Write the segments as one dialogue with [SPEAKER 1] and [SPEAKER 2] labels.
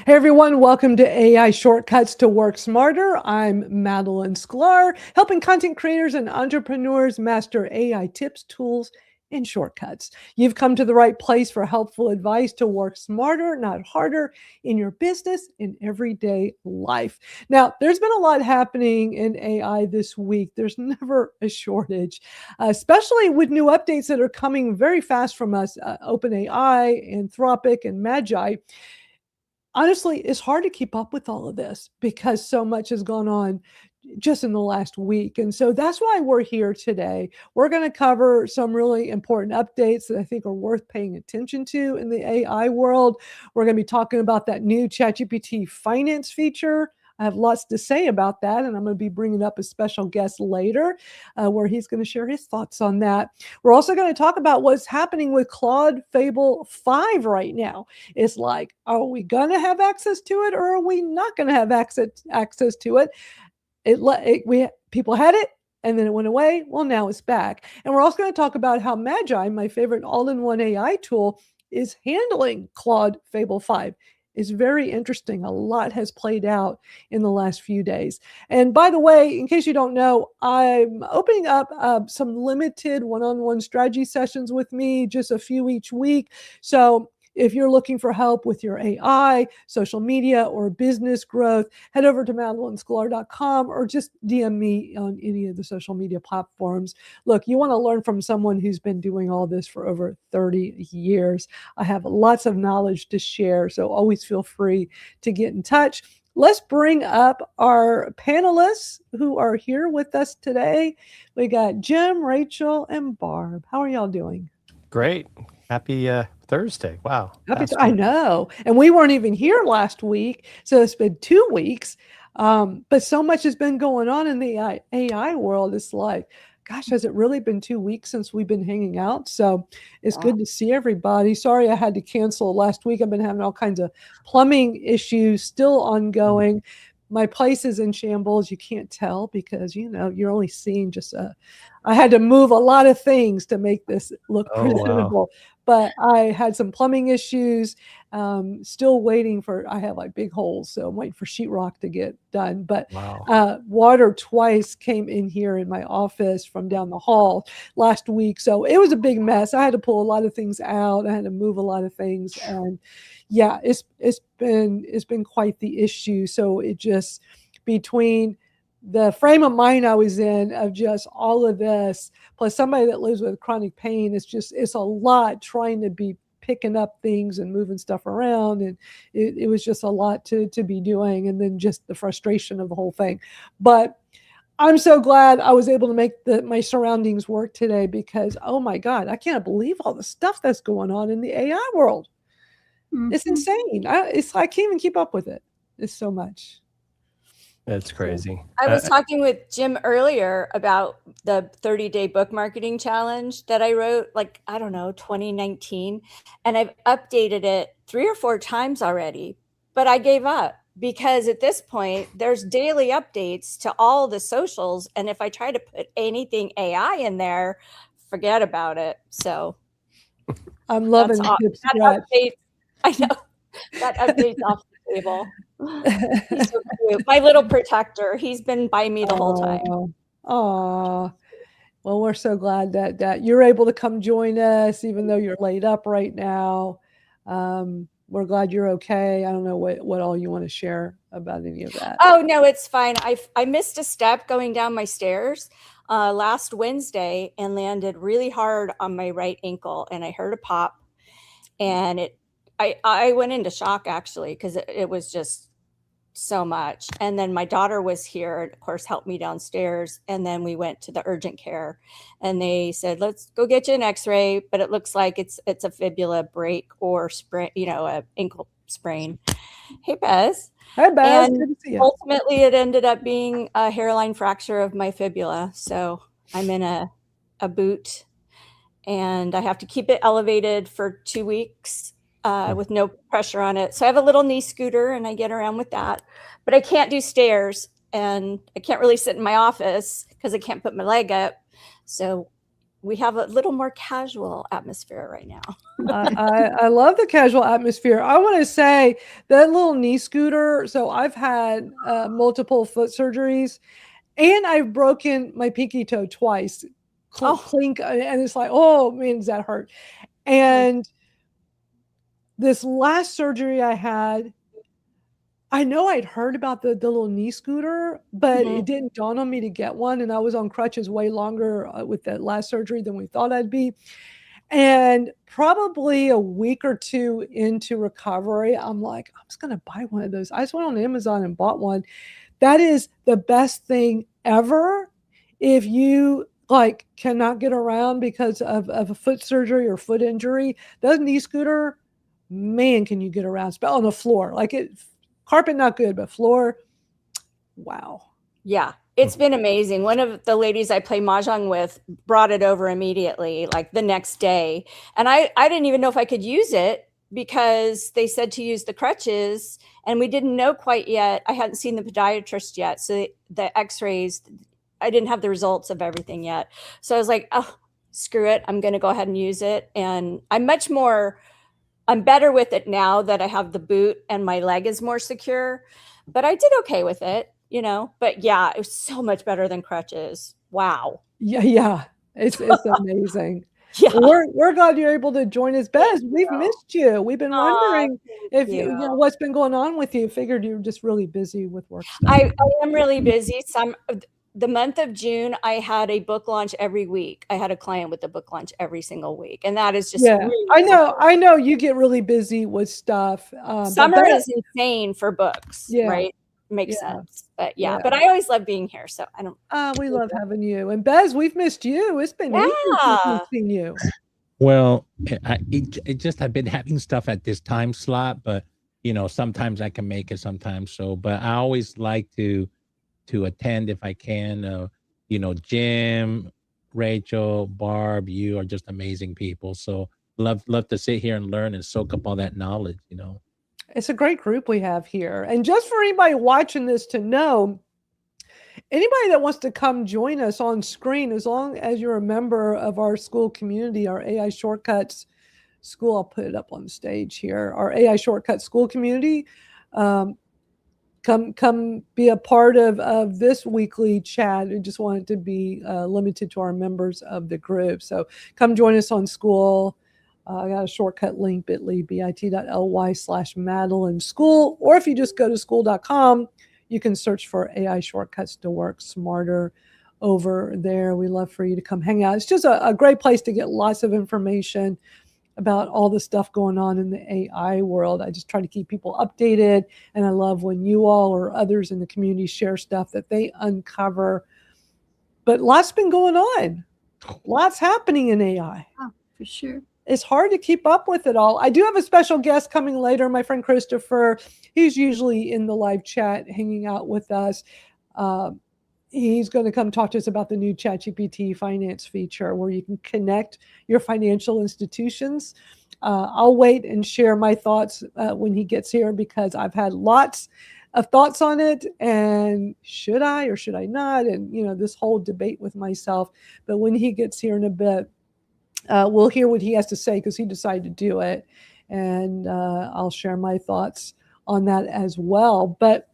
[SPEAKER 1] Hey everyone, welcome to AI Shortcuts to Work Smarter. I'm Madalyn Skylar, helping content creators and entrepreneurs master AI tips, tools, and shortcuts. You've come to the right place for helpful advice to work smarter, not harder, in your business and everyday life. Now, there's been a lot happening in AI this week. There's never a shortage, especially with new updates that are coming very fast from us, OpenAI, Anthropic, and Magi. Honestly, it's hard to keep up with all of this because so much has gone on just in the last week. And so that's why we're here today. We're going to cover some really important updates that I think are worth paying attention to in the AI world. We're going to be talking about that new ChatGPT finance feature. I have lots to say about that, and I'm going to be bringing up a special guest later where he's going to share his thoughts on that. We're also going to talk about what's happening with Claude Fable 5 right now. It's like, are we going to have access to it, or are we not going to have access to it? People had it, and then it went away. Well, now it's back. And we're also going to talk about how Magi, my favorite all-in-one AI tool, is handling Claude Fable 5. Is very interesting. A lot has played out in the last few days. And by the way, in case you don't know, I'm opening up some limited one-on-one strategy sessions with me, just a few each week. So if you're looking for help with your AI, social media, or business growth, head over to MadalynSkylar.com or just DM me on any of the social media platforms. Look, you want to learn from someone who's been doing all this for over 30 years. I have lots of knowledge to share, so always feel free to get in touch. Let's bring up our panelists who are here with us today. We got Jim, Rachel, and Barb. How are y'all doing?
[SPEAKER 2] Great. Happy Thursday. Wow.
[SPEAKER 1] I know. And we weren't even here last week. So it's been 2 weeks. But so much has been going on in the AI world. It's like, gosh, has it really been 2 weeks since we've been hanging out? So it's good to see everybody. Sorry I had to cancel last week. I've been having all kinds of plumbing issues still ongoing. My place is in shambles. You can't tell because, you're only seeing just I had to move a lot of things to make this look presentable. Wow. But I had some plumbing issues, still waiting I have like big holes, so I'm waiting for sheetrock to get done. But wow. Water twice came in here in my office from down the hall last week. So it was a big mess. I had to pull a lot of things out. I had to move a lot of things. And yeah, it's been quite the issue. So it just, between the frame of mind I was in of just all of this, plus somebody that lives with chronic pain, it's a lot trying to be picking up things and moving stuff around. And it was just a lot to be doing. And then just the frustration of the whole thing. But I'm so glad I was able to make my surroundings work today because, oh my God, I can't believe all the stuff that's going on in the AI world. Mm-hmm. It's insane. I can't even keep up with it. It's so much.
[SPEAKER 2] That's crazy.
[SPEAKER 3] I was talking with Jim earlier about the 30-day book marketing challenge that I wrote, 2019. And I've updated it 3 or 4 times already, but I gave up because at this point there's daily updates to all the socials. And if I try to put anything AI in there, forget about it. So
[SPEAKER 1] I'm loving that
[SPEAKER 3] update. I know that update's off the table. He's so cute. My little protector. He's been by me the whole time.
[SPEAKER 1] Oh, well, we're so glad that you're able to come join us, even though you're laid up right now. We're glad you're okay. I don't know what all you want to share about any of that.
[SPEAKER 3] Oh, no, it's fine. I missed a step going down my stairs last Wednesday and landed really hard on my right ankle, and I heard a pop, and I went into shock actually because it was just so much. And then my daughter was here and of course helped me downstairs. And then we went to the urgent care and they said, let's go get you an x-ray. But it looks like it's a fibula break or sprain, a ankle sprain. Hey, Bez.
[SPEAKER 1] Hi, Bez.
[SPEAKER 3] And good to see you. Ultimately it ended up being a hairline fracture of my fibula. So I'm in a boot and I have to keep it elevated for 2 weeks. With no pressure on it. So I have a little knee scooter and I get around with that, but I can't do stairs and I can't really sit in my office because I can't put my leg up. So we have a little more casual atmosphere right now.
[SPEAKER 1] I love the casual atmosphere. I want to say that little knee scooter. So I've had multiple foot surgeries, and I've broken my pinky toe twice. Clink, and it's like, oh man, does that hurt? And this last surgery I had, I know I'd heard about the little knee scooter, but it didn't dawn on me to get one. And I was on crutches way longer with that last surgery than we thought I'd be. And probably a week or two into recovery, I'm like, I'm just going to buy one of those. I just went on Amazon and bought one. That is the best thing ever. If you like cannot get around because of a foot surgery or foot injury, those knee scooter, man, can you get around? Spell on the floor. Like carpet, not good, but floor, wow.
[SPEAKER 3] Yeah, it's been amazing. One of the ladies I play Mahjong with brought it over immediately, like the next day. And I didn't even know if I could use it because they said to use the crutches, and we didn't know quite yet. I hadn't seen the podiatrist yet. So the x-rays, I didn't have the results of everything yet. So I was like, oh, screw it. I'm going to go ahead and use it. And I'm better with it now that I have the boot and my leg is more secure, but I did okay with it, but yeah, it was so much better than crutches. Wow.
[SPEAKER 1] Yeah. It's amazing.
[SPEAKER 3] Yeah.
[SPEAKER 1] We're glad you're able to join us, Bez. We've missed you. We've been wondering if you know what's been going on with you. Figured you were just really busy with work stuff.
[SPEAKER 3] I am really busy. The month of June, I had a book launch every week. I had a client with a book launch every single week. And that is just really
[SPEAKER 1] I know you get really busy with stuff.
[SPEAKER 3] Summer is insane for books, right? Makes sense. But but I always love being here. So I don't
[SPEAKER 1] we love having you. And Bez, we've missed you. It's been ages since we've seen you.
[SPEAKER 4] Well, it just I've been having stuff at this time slot, but sometimes I can make it, sometimes so. But I always like to attend if I can. Jim, Rachel, Barb, you are just amazing people. So love to sit here and learn and soak up all that knowledge.
[SPEAKER 1] It's a great group we have here. And just for anybody watching this to know, anybody that wants to come join us on screen, as long as you're a member of our Skool community, our AI Shortcuts Skool, I'll put it up on the stage here, our AI Shortcuts Skool community, come be a part of this weekly chat. We just want it to be limited to our members of the group. So come join us on Skool. I got a shortcut link, bit.ly/Madalyn Skool. Or if you just go to skool.com, you can search for AI Shortcuts to Work Smarter over there. We love for you to come hang out. It's just a great place to get lots of information about all the stuff going on in the AI world. I just try to keep people updated, and I love when you all or others in the community share stuff that they uncover. But lots been going on. Lots happening in AI.
[SPEAKER 5] Oh, for sure.
[SPEAKER 1] It's hard to keep up with it all. I do have a special guest coming later, my friend Christopher. He's usually in the live chat hanging out with us. He's going to come talk to us about the new ChatGPT finance feature where you can connect your financial institutions. I'll wait and share my thoughts when he gets here, because I've had lots of thoughts on it, and should I or should I not? And, this whole debate with myself. But when he gets here in a bit, we'll hear what he has to say, because he decided to do it. And I'll share my thoughts on that as well. But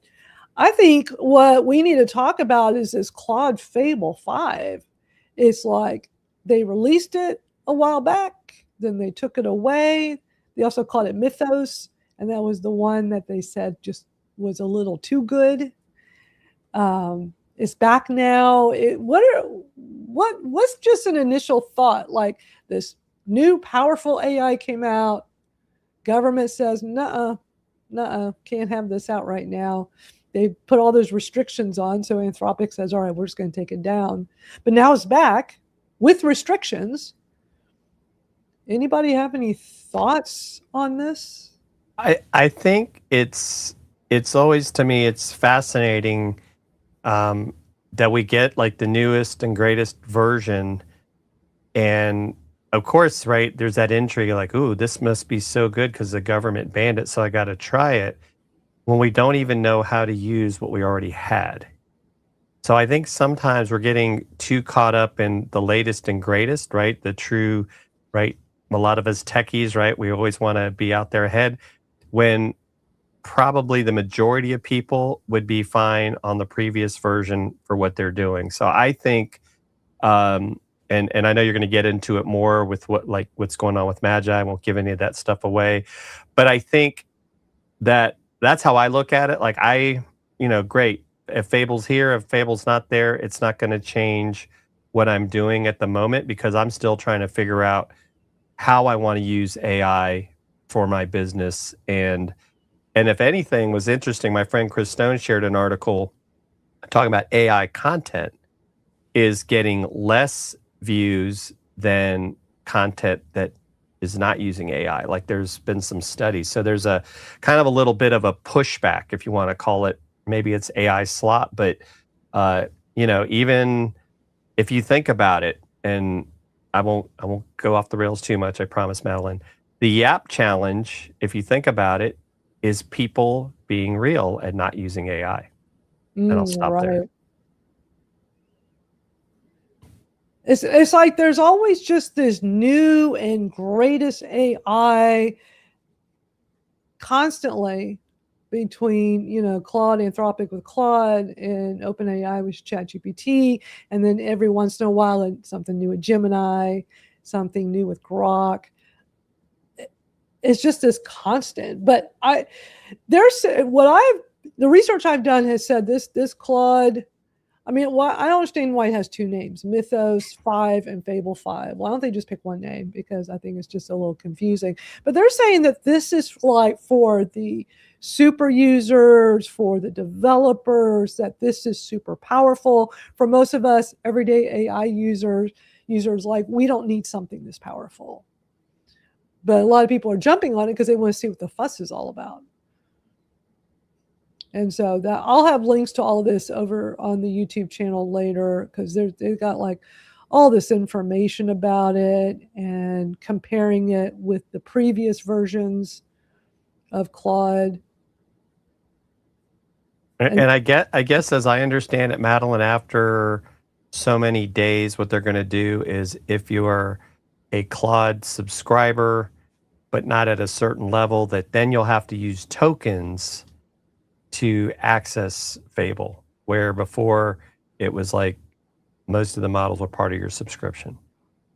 [SPEAKER 1] I think what we need to talk about is this Claude Fable 5. It's like they released it a while back, then they took it away. They also called it Mythos, and that was the one that they said just was a little too good. It's back now. What's just an initial thought? Like, this new powerful AI came out. Government says, nuh-uh, can't have this out right now. They put all those restrictions on. So Anthropic says, all right, we're just going to take it down. But now it's back with restrictions. Anybody have any thoughts on this?
[SPEAKER 2] I think it's always, to me, it's fascinating that we get like the newest and greatest version. And of course, right, there's that intrigue like, ooh, this must be so good because the government banned it, so I got to try it, when we don't even know how to use what we already had. So I think sometimes we're getting too caught up in the latest and greatest, right? The true, right? A lot of us techies, right? We always want to be out there ahead when probably the majority of people would be fine on the previous version for what they're doing. So I think, and I know you're going to get into it more with what's going on with Magi. I won't give any of that stuff away, but I think that's how I look at it. Like great. If Fable's here, if Fable's not there, it's not going to change what I'm doing at the moment because I'm still trying to figure out how I want to use AI for my business. And if anything was interesting, my friend Chris Stone shared an article talking about AI content is getting less views than content that is not using AI. Like there's been some studies. So there's a kind of a little bit of a pushback, if you want to call it. Maybe it's AI slot, but even if you think about it, and I won't go off the rails too much, I promise, Madalyn. The Yap challenge, if you think about it, is people being real and not using AI. And I'll stop there.
[SPEAKER 1] It's like there's always just this new and greatest AI constantly between, Claude, Anthropic with Claude, and OpenAI with ChatGPT, and then every once in a while something new with Gemini, something new with Grok. It's just this constant. But the research I've done has said this Claude. I mean, I don't understand why it has two names, Mythos 5 and Fable 5. Why don't they just pick one name? Because I think it's just a little confusing. But they're saying that this is like for the super users, for the developers, that this is super powerful. For most of us, everyday AI users, like, we don't need something this powerful. But a lot of people are jumping on it because they want to see what the fuss is all about. And so I'll have links to all of this over on the YouTube channel later because they've got like all this information about it and comparing it with the previous versions of Claude.
[SPEAKER 2] And I guess as I understand it, Madalyn, after so many days, what they're going to do is if you are a Claude subscriber, but not at a certain level, that then you'll have to use tokens to access Fable, where before it was like most of the models were part of your subscription.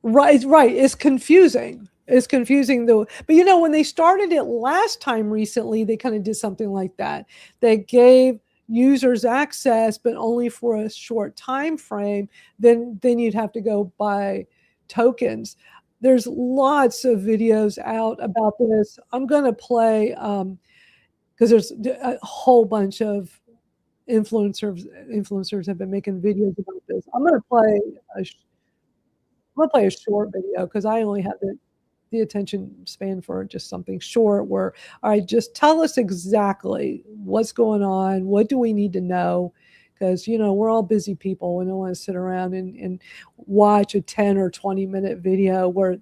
[SPEAKER 1] Right. It's confusing. Though. But when they started it last time recently, they kind of did something like that. They gave users access, but only for a short time frame. Then you'd have to go buy tokens. There's lots of videos out about this. I'm going to play because there's a whole bunch of influencers have been making videos about this. I'm going to play a short video because I only have the attention span for just something short where, all right, just tell us exactly what's going on. What do we need to know? Because, we're all busy people. We don't want to sit around and watch a 10 or 20 minute video where,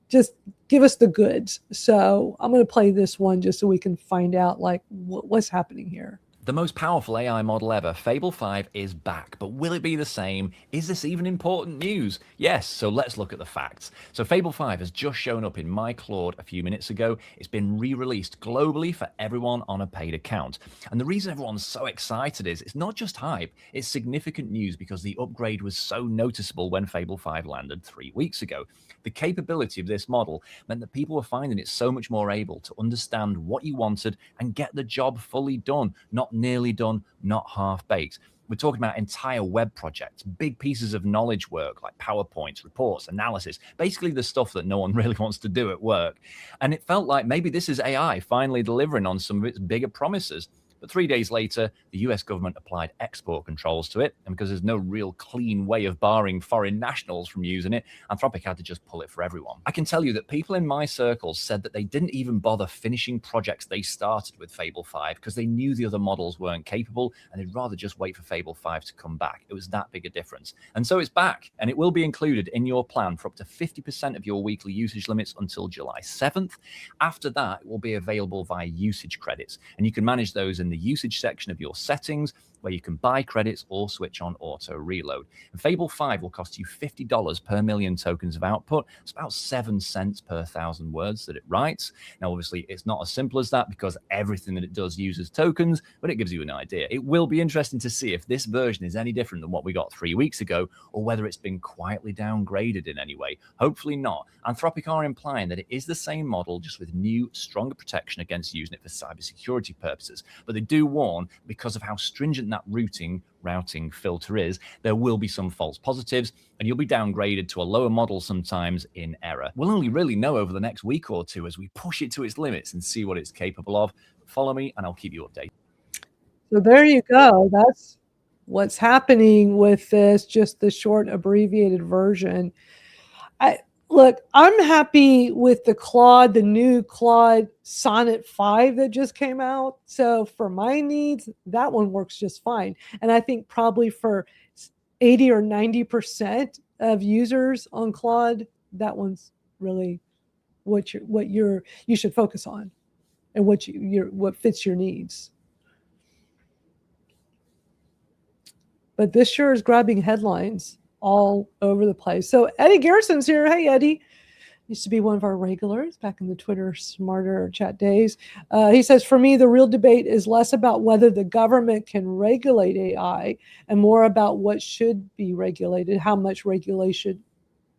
[SPEAKER 1] just give us the goods. So I'm going to play this one just so we can find out like what's happening here.
[SPEAKER 5] The most powerful AI model ever, Fable 5, is back, but will it be the same? Is this even important news? Yes, so let's look at the facts. So Fable 5 has just shown up in My Claude a few minutes ago. It's been re-released globally for everyone on a paid account. And the reason everyone's so excited is it's not just hype, it's significant news because the upgrade was so noticeable when Fable 5 landed 3 weeks ago. The capability of this model meant that people were finding it so much more able to understand what you wanted and get the job fully done, not nearly done, not half-baked. We're talking about entire web projects, big pieces of knowledge work like PowerPoints, reports, analysis, basically the stuff that no one really wants to do at work. And it felt like maybe this is AI finally delivering on some of its bigger promises. But 3 days later, the US government applied export controls to it. And because there's no real clean way of barring foreign nationals from using it, Anthropic had to just pull it for everyone. I can tell you that people in my circles said that they didn't even bother finishing projects they started with Fable 5 because they knew the other models weren't capable and they'd rather just wait for Fable 5 to come back. It was that big a difference. And so it's back, and it will be included in your plan for up to 50% of your weekly usage limits until July 7th. After that, it will be available via usage credits, and you can manage those in the usage section of your settings, where you can buy credits or switch on auto reload. And Fable 5 will cost you $50 per million tokens of output. It's about 7 cents per 1,000 words that it writes. Now, obviously, it's not as simple as that because everything that it does uses tokens, but it gives you an idea. It will be interesting to see if this version is any different than what we got 3 weeks ago, or whether it's been quietly downgraded in any way. Hopefully not. Anthropic are implying that it is the same model, just with new, stronger protection against using it for cybersecurity purposes. But they do warn, because of how stringent that routing filter is, there will be some false positives, and you'll be downgraded to a lower model sometimes in error. We'll only really know over the next week or two as we push it to its limits and see what it's capable of. Follow me and I'll keep you updated.
[SPEAKER 1] So there you go. That's what's happening with this, just the short abbreviated version. I'm happy with the new Claude Sonnet 5 that just came out. So for my needs, that one works just fine. And I think probably for 80 or 90% of users on Claude, that one's really what you should focus on, and what fits your needs. But this sure is grabbing headlines all over the place. So Eddie Garrison's here. Hey, Eddie. Used to be one of our regulars back in the Twitter Smarter chat days. He says, for me, the real debate is less about whether the government can regulate AI and more about what should be regulated, how much regulation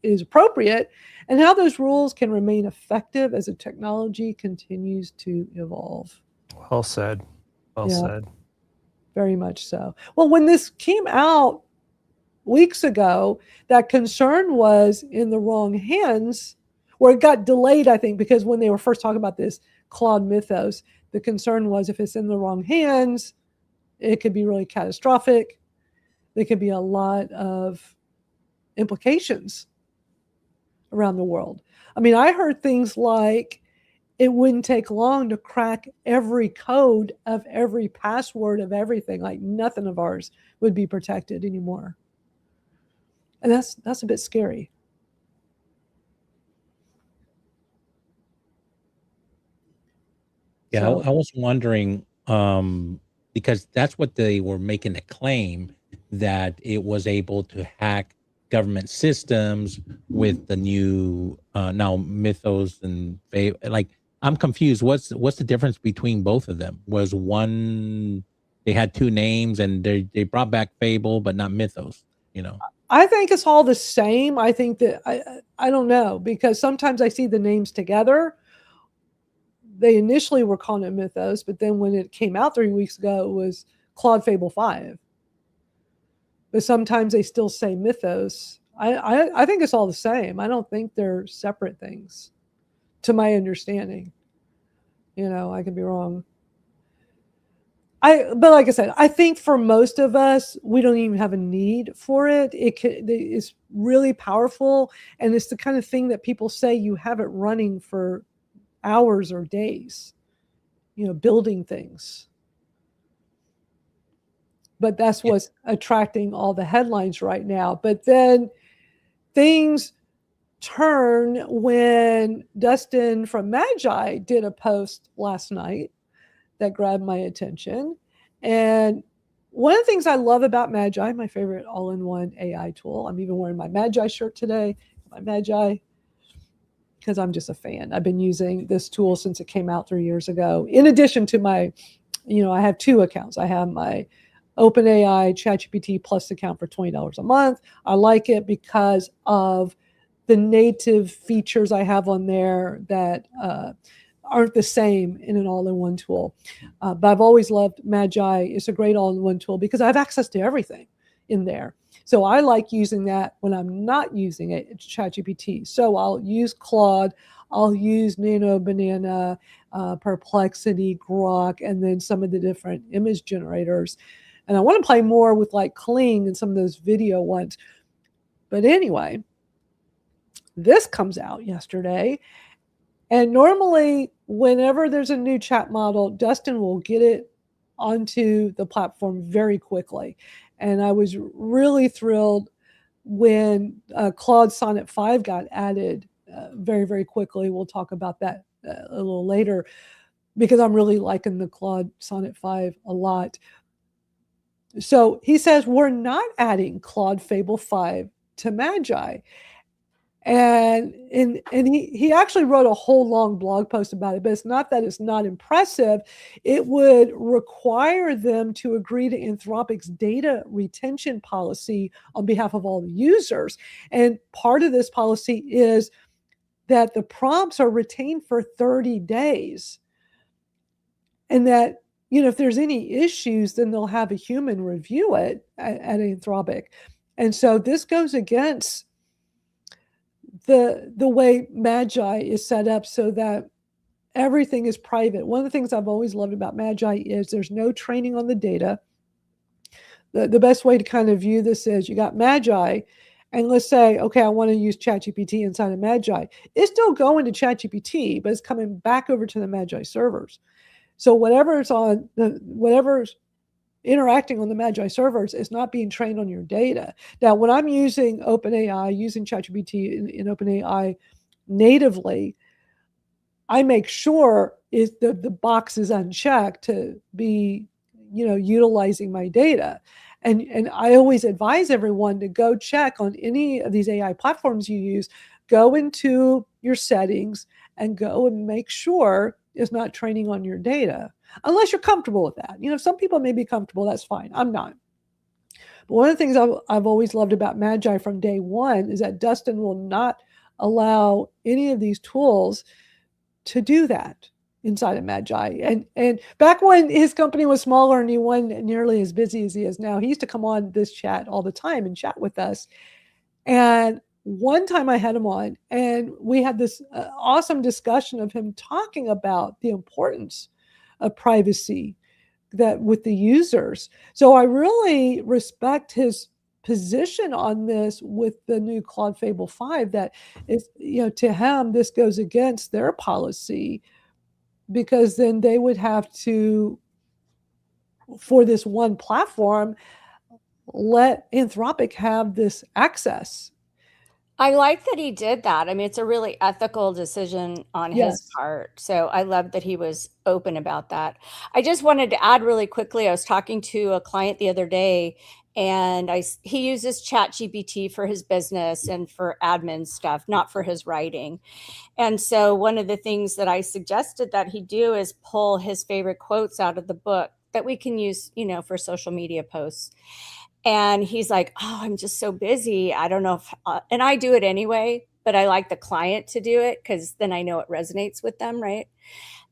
[SPEAKER 1] is appropriate, and how those rules can remain effective as the technology continues to evolve.
[SPEAKER 2] Well said. Well said.
[SPEAKER 1] Very much so. Well, when this came out weeks ago, that concern was in the wrong hands, or it got delayed, I think, because when they were first talking about this Claude Mythos, the concern was if it's in the wrong hands, it could be really catastrophic. There could be a lot of implications around the world. I mean, I heard things like it wouldn't take long to crack every code of every password of everything. Like nothing of ours would be protected anymore. And that's a bit scary.
[SPEAKER 4] Yeah, I was wondering, because that's what they were making a claim, that it was able to hack government systems with the new now Mythos and like, I'm confused. What's the difference between both of them? Was one, they had two names and they brought back Fable but not Mythos,
[SPEAKER 1] I think it's all the same. I think that I don't know, because sometimes I see the names together. They initially were calling it Mythos, but then when it came out 3 weeks ago, it was Claude Fable 5. But sometimes they still say Mythos. I think it's all the same. I don't think they're separate things, to my understanding. I could be wrong. But like I said, I think for most of us, we don't even have a need for it. It's really powerful, and it's the kind of thing that people say you have it running for hours or days, building things. But that's what's attracting all the headlines right now. But then things turn when Dustin from Magi did a post last night that grabbed my attention. And one of the things I love about Magi, my favorite all-in-one AI tool, I'm even wearing my Magi shirt today, my Magi, because I'm just a fan. I've been using this tool since it came out 3 years ago. In addition to my, I have two accounts. I have my OpenAI ChatGPT Plus account for $20 a month. I like it because of the native features I have on there that aren't the same in an all-in-one tool. But I've always loved Magi. It's a great all-in-one tool because I have access to everything in there. So I like using that when I'm not using it. It's ChatGPT. So I'll use Claude, I'll use Nano Banana, Perplexity, Grok, and then some of the different image generators. And I want to play more with like Kling and some of those video ones. But anyway, this comes out yesterday. And normally, whenever there's a new chat model, Dustin will get it onto the platform very quickly. And I was really thrilled when Claude Sonnet 5 got added very, very quickly. We'll talk about that a little later. because I'm really liking the Claude Sonnet 5 a lot. So he says, we're not adding Claude Fable 5 to Magi. And he actually wrote a whole long blog post about it, but it's not that it's not impressive. It would require them to agree to Anthropic's data retention policy on behalf of all the users. And part of this policy is that the prompts are retained for 30 days. And that, if there's any issues, then they'll have a human review it at Anthropic. And so this goes against the way Magi is set up, so that everything is private. One of the things I've always loved about Magi is there's no training on the data. The best way to kind of view this is you got Magi, and let's say, okay, I want to use ChatGPT inside of Magi. It's still going to ChatGPT, but it's coming back over to the Magi servers. So whatever's interacting on the Magi servers is not being trained on your data. Now, when I'm using OpenAI, using ChatGPT in OpenAI natively, I make sure the box is unchecked to be, utilizing my data. And I always advise everyone to go check on any of these AI platforms you use, go into your settings and go and make sure it's not training on your data, unless you're comfortable with that. Some people may be comfortable, that's fine. I'm not. But one of the things I've always loved about Magi from day one is that Dustin will not allow any of these tools to do that inside of Magi. And back when his company was smaller and he wasn't nearly as busy as he is now, he used to come on this chat all the time and chat with us. And one time I had him on and we had this awesome discussion of him talking about the importance of privacy that with the users. So I really respect his position on this with the new Claude Fable 5, that is, to him, this goes against their policy, because then they would have to, for this one platform, let Anthropic have this access.
[SPEAKER 3] I like that he did that. I mean, it's a really ethical decision on his part. So I love that he was open about that. I just wanted to add really quickly, I was talking to a client the other day, and he uses ChatGPT for his business and for admin stuff, not for his writing. And so one of the things that I suggested that he do is pull his favorite quotes out of the book that we can use, for social media posts. And he's like, oh, I'm just so busy. I don't know if, and I do it anyway, but I like the client to do it because then I know it resonates with them, right?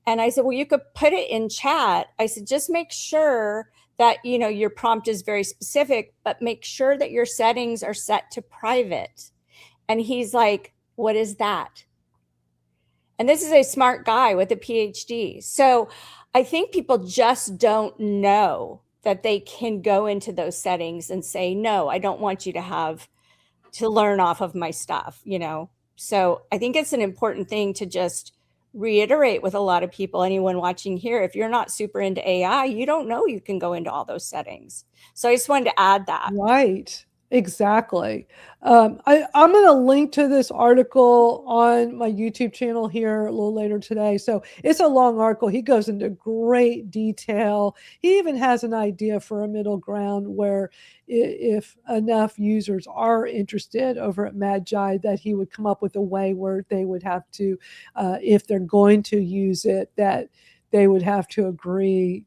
[SPEAKER 3] And I said, well, you could put it in chat. I said, just make sure that, your prompt is very specific, but make sure that your settings are set to private. And he's like, what is that? And this is a smart guy with a PhD. So I think people just don't know that they can go into those settings and say, no, I don't want you to learn off of my stuff, So I think it's an important thing to just reiterate with a lot of people, anyone watching here, if you're not super into AI, you don't know you can go into all those settings. So I just wanted to add that.
[SPEAKER 1] Right. Exactly. I'm going to link to this article on my YouTube channel here a little later today. So it's a long article. He goes into great detail. He even has an idea for a middle ground where if enough users are interested over at Magi, that he would come up with a way where they would have to, if they're going to use it, that they would have to agree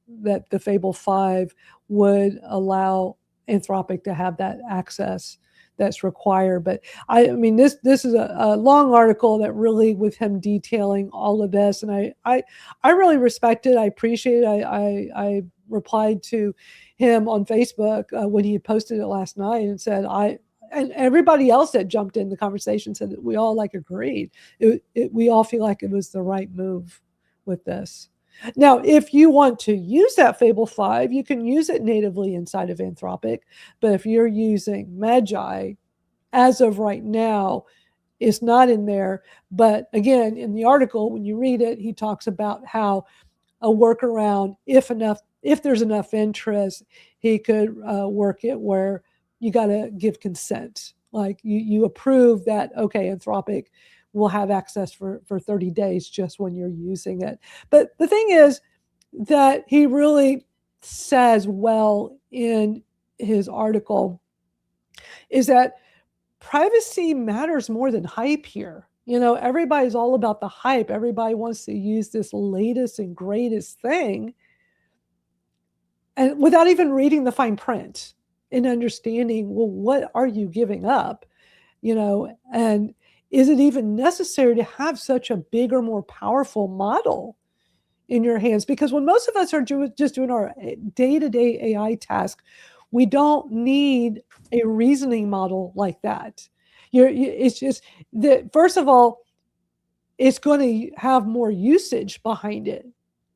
[SPEAKER 1] that the Fable 5 would allow Anthropic to have that access that's required. But I mean, this is a long article that really, with him detailing all of this, and I really respect it. I appreciate it. I replied to him on Facebook when he had posted it last night and said, and everybody else that jumped in the conversation said that we all agreed. We all feel like it was the right move with this. Now, if you want to use that Fable 5, you can use it natively inside of Anthropic. But if you're using Magi, as of right now, it's not in there. But again, in the article, when you read it, he talks about how a workaround, if there's enough interest, he could work it where you got to give consent. Like you approve that, okay, Anthropic will have access for 30 days just when you're using it. But the thing is that he really says well in his article is that privacy matters more than hype here. Everybody's all about the hype. Everybody wants to use this latest and greatest thing, and without even reading the fine print and understanding, well, what are you giving up? And is it even necessary to have such a bigger, more powerful model in your hands? Because when most of us are just doing our day-to-day AI task, we don't need a reasoning model like that. It's just that, first of all, it's going to have more usage behind it.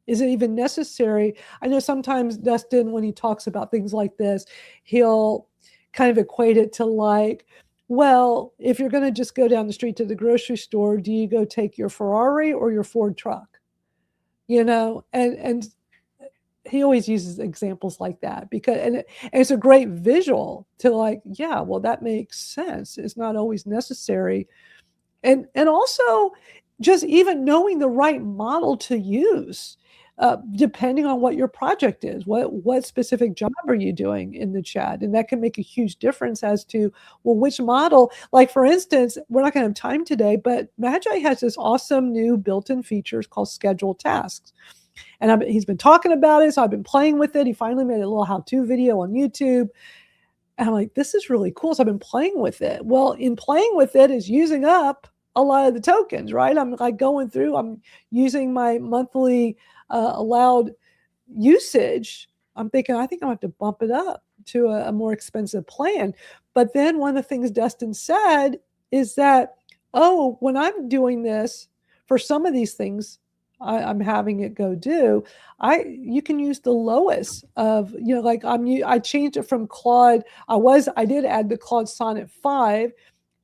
[SPEAKER 1] Is it even necessary? I know sometimes Dustin, when he talks about things like this, he'll kind of equate it to like, well, if you're going to just go down the street to the grocery store, do you go take your Ferrari or your Ford truck? And he always uses examples like that because, and it's a great visual to like, yeah, well, that makes sense. It's not always necessary. And also just even knowing the right model to use, depending on what your project is, what specific job are you doing in the chat? And that can make a huge difference as to, well, which model, like for instance, we're not going to have time today, but Magi has this awesome new built-in features called scheduled tasks. And he's been talking about it, so I've been playing with it. He finally made a little how-to video on YouTube. And I'm like, this is really cool. So I've been playing with it. Well, in playing with it is using up a lot of the tokens, right? I'm like going through, I'm using my monthly allowed usage. I'm thinking, I think I'm going to have to bump it up to a more expensive plan. But then one of the things Dustin said is that, oh, when I'm doing this for some of these things, I'm having it go do, you can use the lowest of, like I changed it from Claude. I did add the Claude Sonnet 5,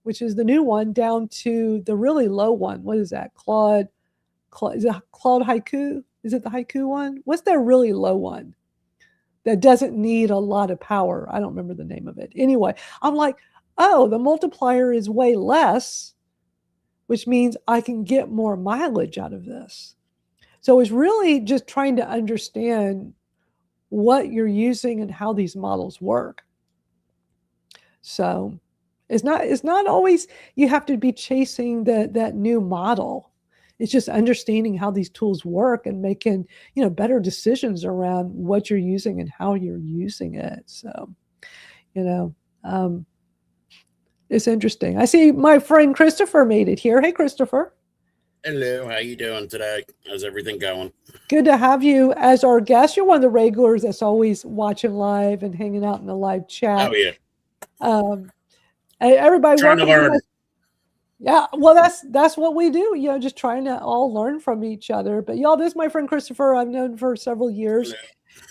[SPEAKER 1] which is the new one, down to the really low one. What is that? Claude is it Claude Haiku? Is it the Haiku one? What's their really low one that doesn't need a lot of power? I don't remember the name of it. Anyway, I'm like, oh, the multiplier is way less, which means I can get more mileage out of this. So it's really just trying to understand what you're using and how these models work. So it's not always you have to be chasing that new model. It's just understanding how these tools work and making, better decisions around what you're using and how you're using it. So, it's interesting. I see my friend Christopher made it here. Hey, Christopher.
[SPEAKER 6] Hello, how you doing today? How's everything going?
[SPEAKER 1] Good to have you as our guest. You're one of the regulars that's always watching live and hanging out in the live chat.
[SPEAKER 6] Oh yeah.
[SPEAKER 1] Everybody
[SPEAKER 6] Trying to learn.
[SPEAKER 1] Yeah, well, that's what we do. Just trying to all learn from each other. But y'all, this is my friend Christopher. I've known for several years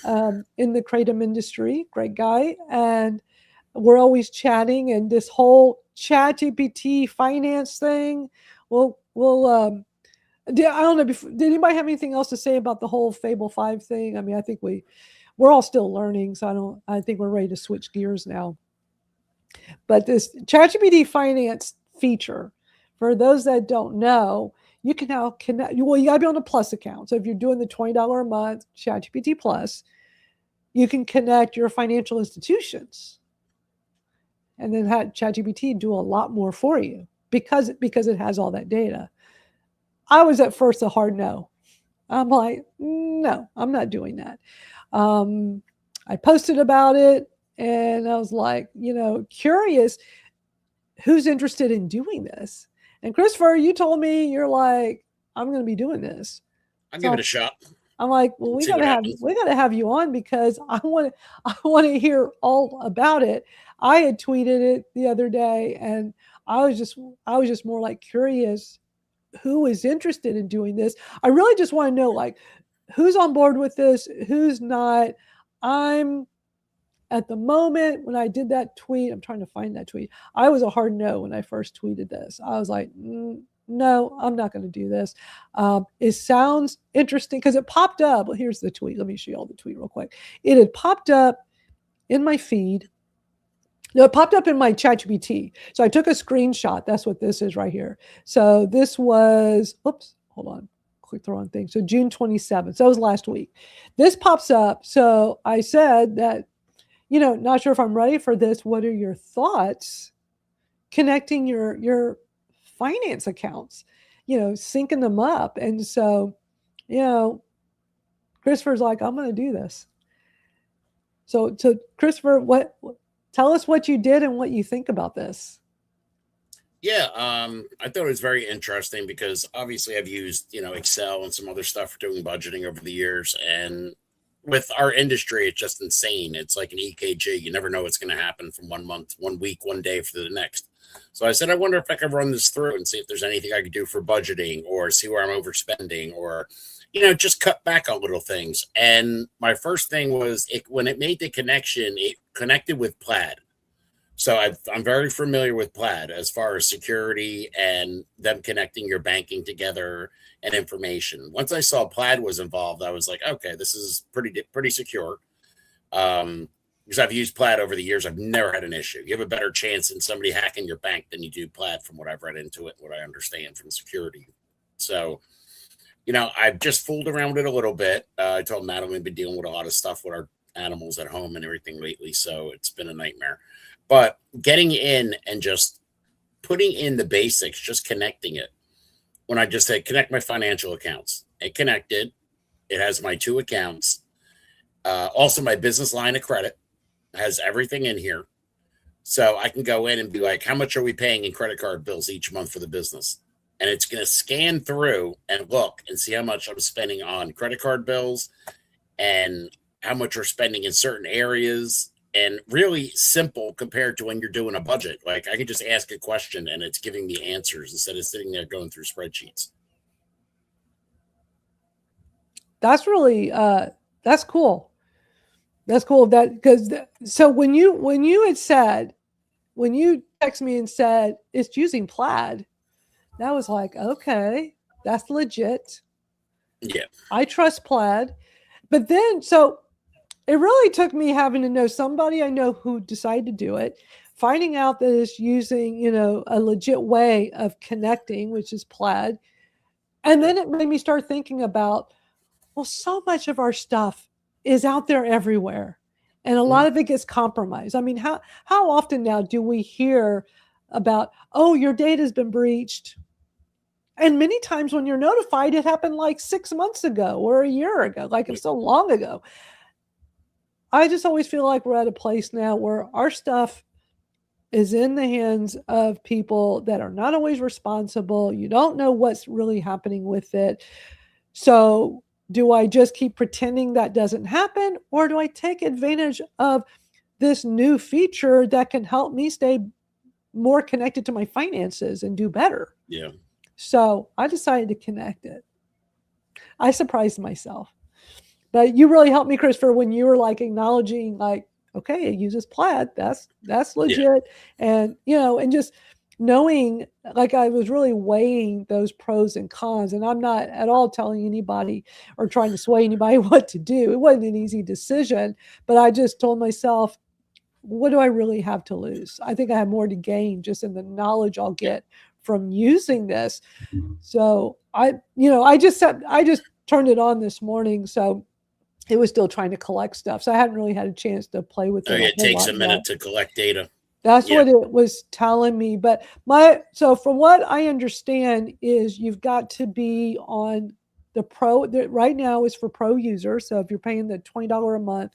[SPEAKER 1] in the kratom industry. Great guy, and we're always chatting. And this whole ChatGPT finance thing. I don't know. Did anybody have anything else to say about the whole Fable 5 thing? I mean, I think we're all still learning, so I think we're ready to switch gears now. But this ChatGPT finance feature, for those that don't know, you can now connect. Well, you got to be on a Plus account. So if you're doing the $20 a month ChatGPT Plus, you can connect your financial institutions, and then have ChatGPT do a lot more for you. Because it has all that data. I was at first a hard no. I'm like, no, I'm not doing that. I posted about it and I was like, curious who's interested in doing this. And Christopher, you told me, you're like, I'm going to be doing this.
[SPEAKER 6] I'll give it a shot.
[SPEAKER 1] I'm like, well, we got to have you on because I want to hear all about it. I had tweeted it the other day and I was just more like curious who is interested in doing this. I really just want to know like who's on board with this, who's not. I'm at the moment when I did that tweet, I'm trying to find that tweet. I was a hard no when I first tweeted this. I was like, no, I'm not going to do this. It sounds interesting because it popped up. Well, here's the tweet. Let me show you all the tweet real quick. It had popped up in my feed No, it popped up in my ChatGPT. So I took a screenshot. That's what this is right here. So this was, oops, hold on. Click the wrong thing. So June 27th. So that was last week. This pops up. So I said that, not sure if I'm ready for this. What are your thoughts connecting your finance accounts, syncing them up? And so, Christopher's like, I'm going to do this. So Christopher, tell us what you did and what you think about this.
[SPEAKER 6] Yeah, I thought it was very interesting because obviously I've used, Excel and some other stuff for doing budgeting over the years. And with our industry, it's just insane. It's like an EKG. You never know what's going to happen from 1 month, 1 week, 1 day for the next. So I said, I wonder if I could run this through and see if there's anything I could do for budgeting or see where I'm overspending or, just cut back on little things. And my first thing was when it made the connection, it connected with Plaid. So I'm very familiar with Plaid as far as security and them connecting your banking together and information. Once I saw Plaid was involved, I was like, okay, this is pretty secure. Because I've used Plaid over the years, I've never had an issue. You have a better chance in somebody hacking your bank than you do Plaid, from what I've read into it, what I understand from security. So, I've just fooled around with it a little bit. I told Madalyn we've been dealing with a lot of stuff with our animals at home and everything lately, so it's been a nightmare. But getting in and just putting in the basics, just connecting it. When I just said connect my financial accounts, it connected. It has my 2 accounts. Also, my business line of credit has everything in here. So I can go in and be like, how much are we paying in credit card bills each month for the business? And it's going to scan through and look and see how much I'm spending on credit card bills and how much we're spending in certain areas. And really simple compared to when you're doing a budget. Like I can just ask a question and it's giving me answers instead of sitting there going through spreadsheets.
[SPEAKER 1] That's really, that's cool. That's cool. So when you had said, when you text me and said it's using Plaid, that was like, okay, that's legit.
[SPEAKER 6] Yeah.
[SPEAKER 1] I trust Plaid. But then, so it really took me having to know somebody I know who decided to do it, finding out that it's using, a legit way of connecting, which is Plaid. And then it made me start thinking about, well, so much of our stuff is out there everywhere. And a lot of it gets compromised. I mean, how often now do we hear about, oh, your data's been breached? And many times when you're notified, it happened like 6 months ago or a year ago, like it's so long ago. I just always feel like we're at a place now where our stuff is in the hands of people that are not always responsible. You don't know what's really happening with it. So do I just keep pretending that doesn't happen? Or do I take advantage of this new feature that can help me stay more connected to my finances and do better?
[SPEAKER 6] Yeah.
[SPEAKER 1] So I decided to connect it. I surprised myself. But you really helped me, Christopher, when you were like acknowledging, like, okay, it uses Plaid. That's legit. Yeah. And, and just knowing, like I was really weighing those pros and cons. And I'm not at all telling anybody or trying to sway anybody what to do. It wasn't an easy decision, but I just told myself, what do I really have to lose? I think I have more to gain just in the knowledge I'll get from using this. So I just turned it on this morning. So it was still trying to collect stuff. So I hadn't really had a chance to play with it.
[SPEAKER 6] It takes a minute to collect data.
[SPEAKER 1] That's what it was telling me. But so from what I understand is you've got to be on the pro, right now is for pro users. So if you're paying the $20 a month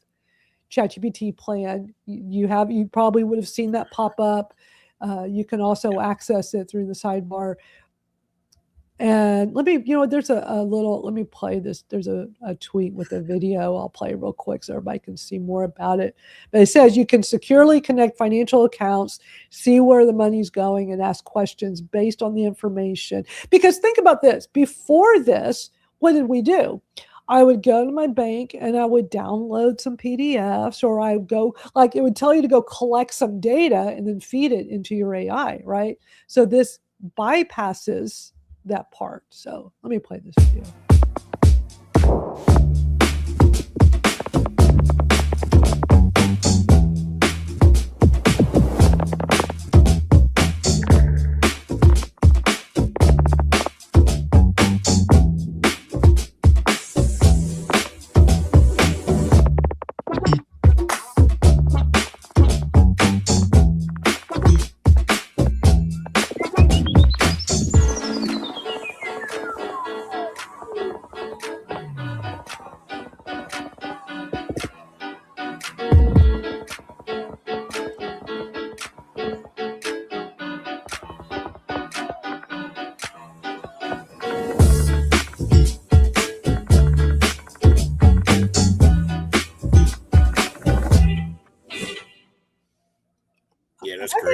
[SPEAKER 1] ChatGPT plan, you probably would have seen that pop up. You can also access it through the sidebar. And let me, there's let me play this. There's a tweet with a video I'll play real quick so everybody can see more about it. But it says you can securely connect financial accounts, see where the money's going, and ask questions based on the information. Because think about this. Before this, what did we do? I would go to my bank and I would download some PDFs, or I would go, like it would tell you to go collect some data and then feed it into your AI, right? So this bypasses that part. So let me play this video.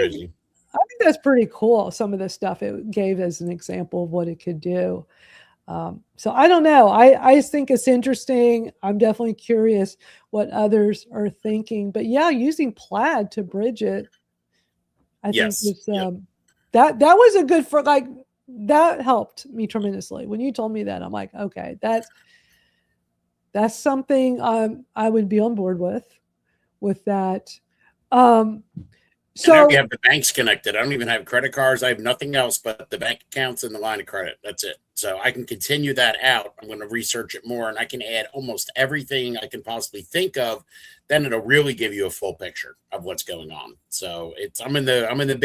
[SPEAKER 6] crazy.
[SPEAKER 1] I think that's pretty cool. Some of the stuff it gave as an example of what it could do. So I don't know. I just think it's interesting. I'm definitely curious what others are thinking. But yeah, using Plaid to bridge it, I
[SPEAKER 6] Yes.
[SPEAKER 1] think was
[SPEAKER 6] Yep.
[SPEAKER 1] that was a good for like that helped me tremendously. When you told me that, I'm like, okay, that's something I would be on board with that.
[SPEAKER 6] And I already
[SPEAKER 1] So
[SPEAKER 6] have the banks connected. I don't even have credit cards. I have nothing else but the bank accounts and the line of credit. That's it. So I can continue that out. I'm going to research it more, and I can add almost everything I can possibly think of. Then it'll really give you a full picture of what's going on. So I'm in the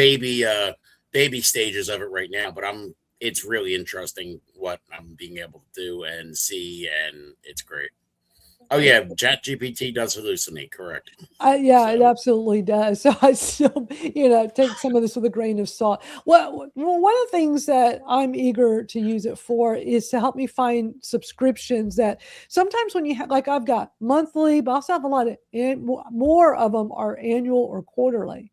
[SPEAKER 6] baby stages of it right now, but it's really interesting what I'm being able to do and see, and it's great. Oh yeah, ChatGPT does hallucinate, correct?
[SPEAKER 1] yeah, it
[SPEAKER 6] So-
[SPEAKER 1] absolutely does. So I still, take some of this with a grain of salt. Well, one of the things that I'm eager to use it for is to help me find subscriptions that sometimes when you have, like I've got monthly, but I also have a lot of, more of them are annual or quarterly.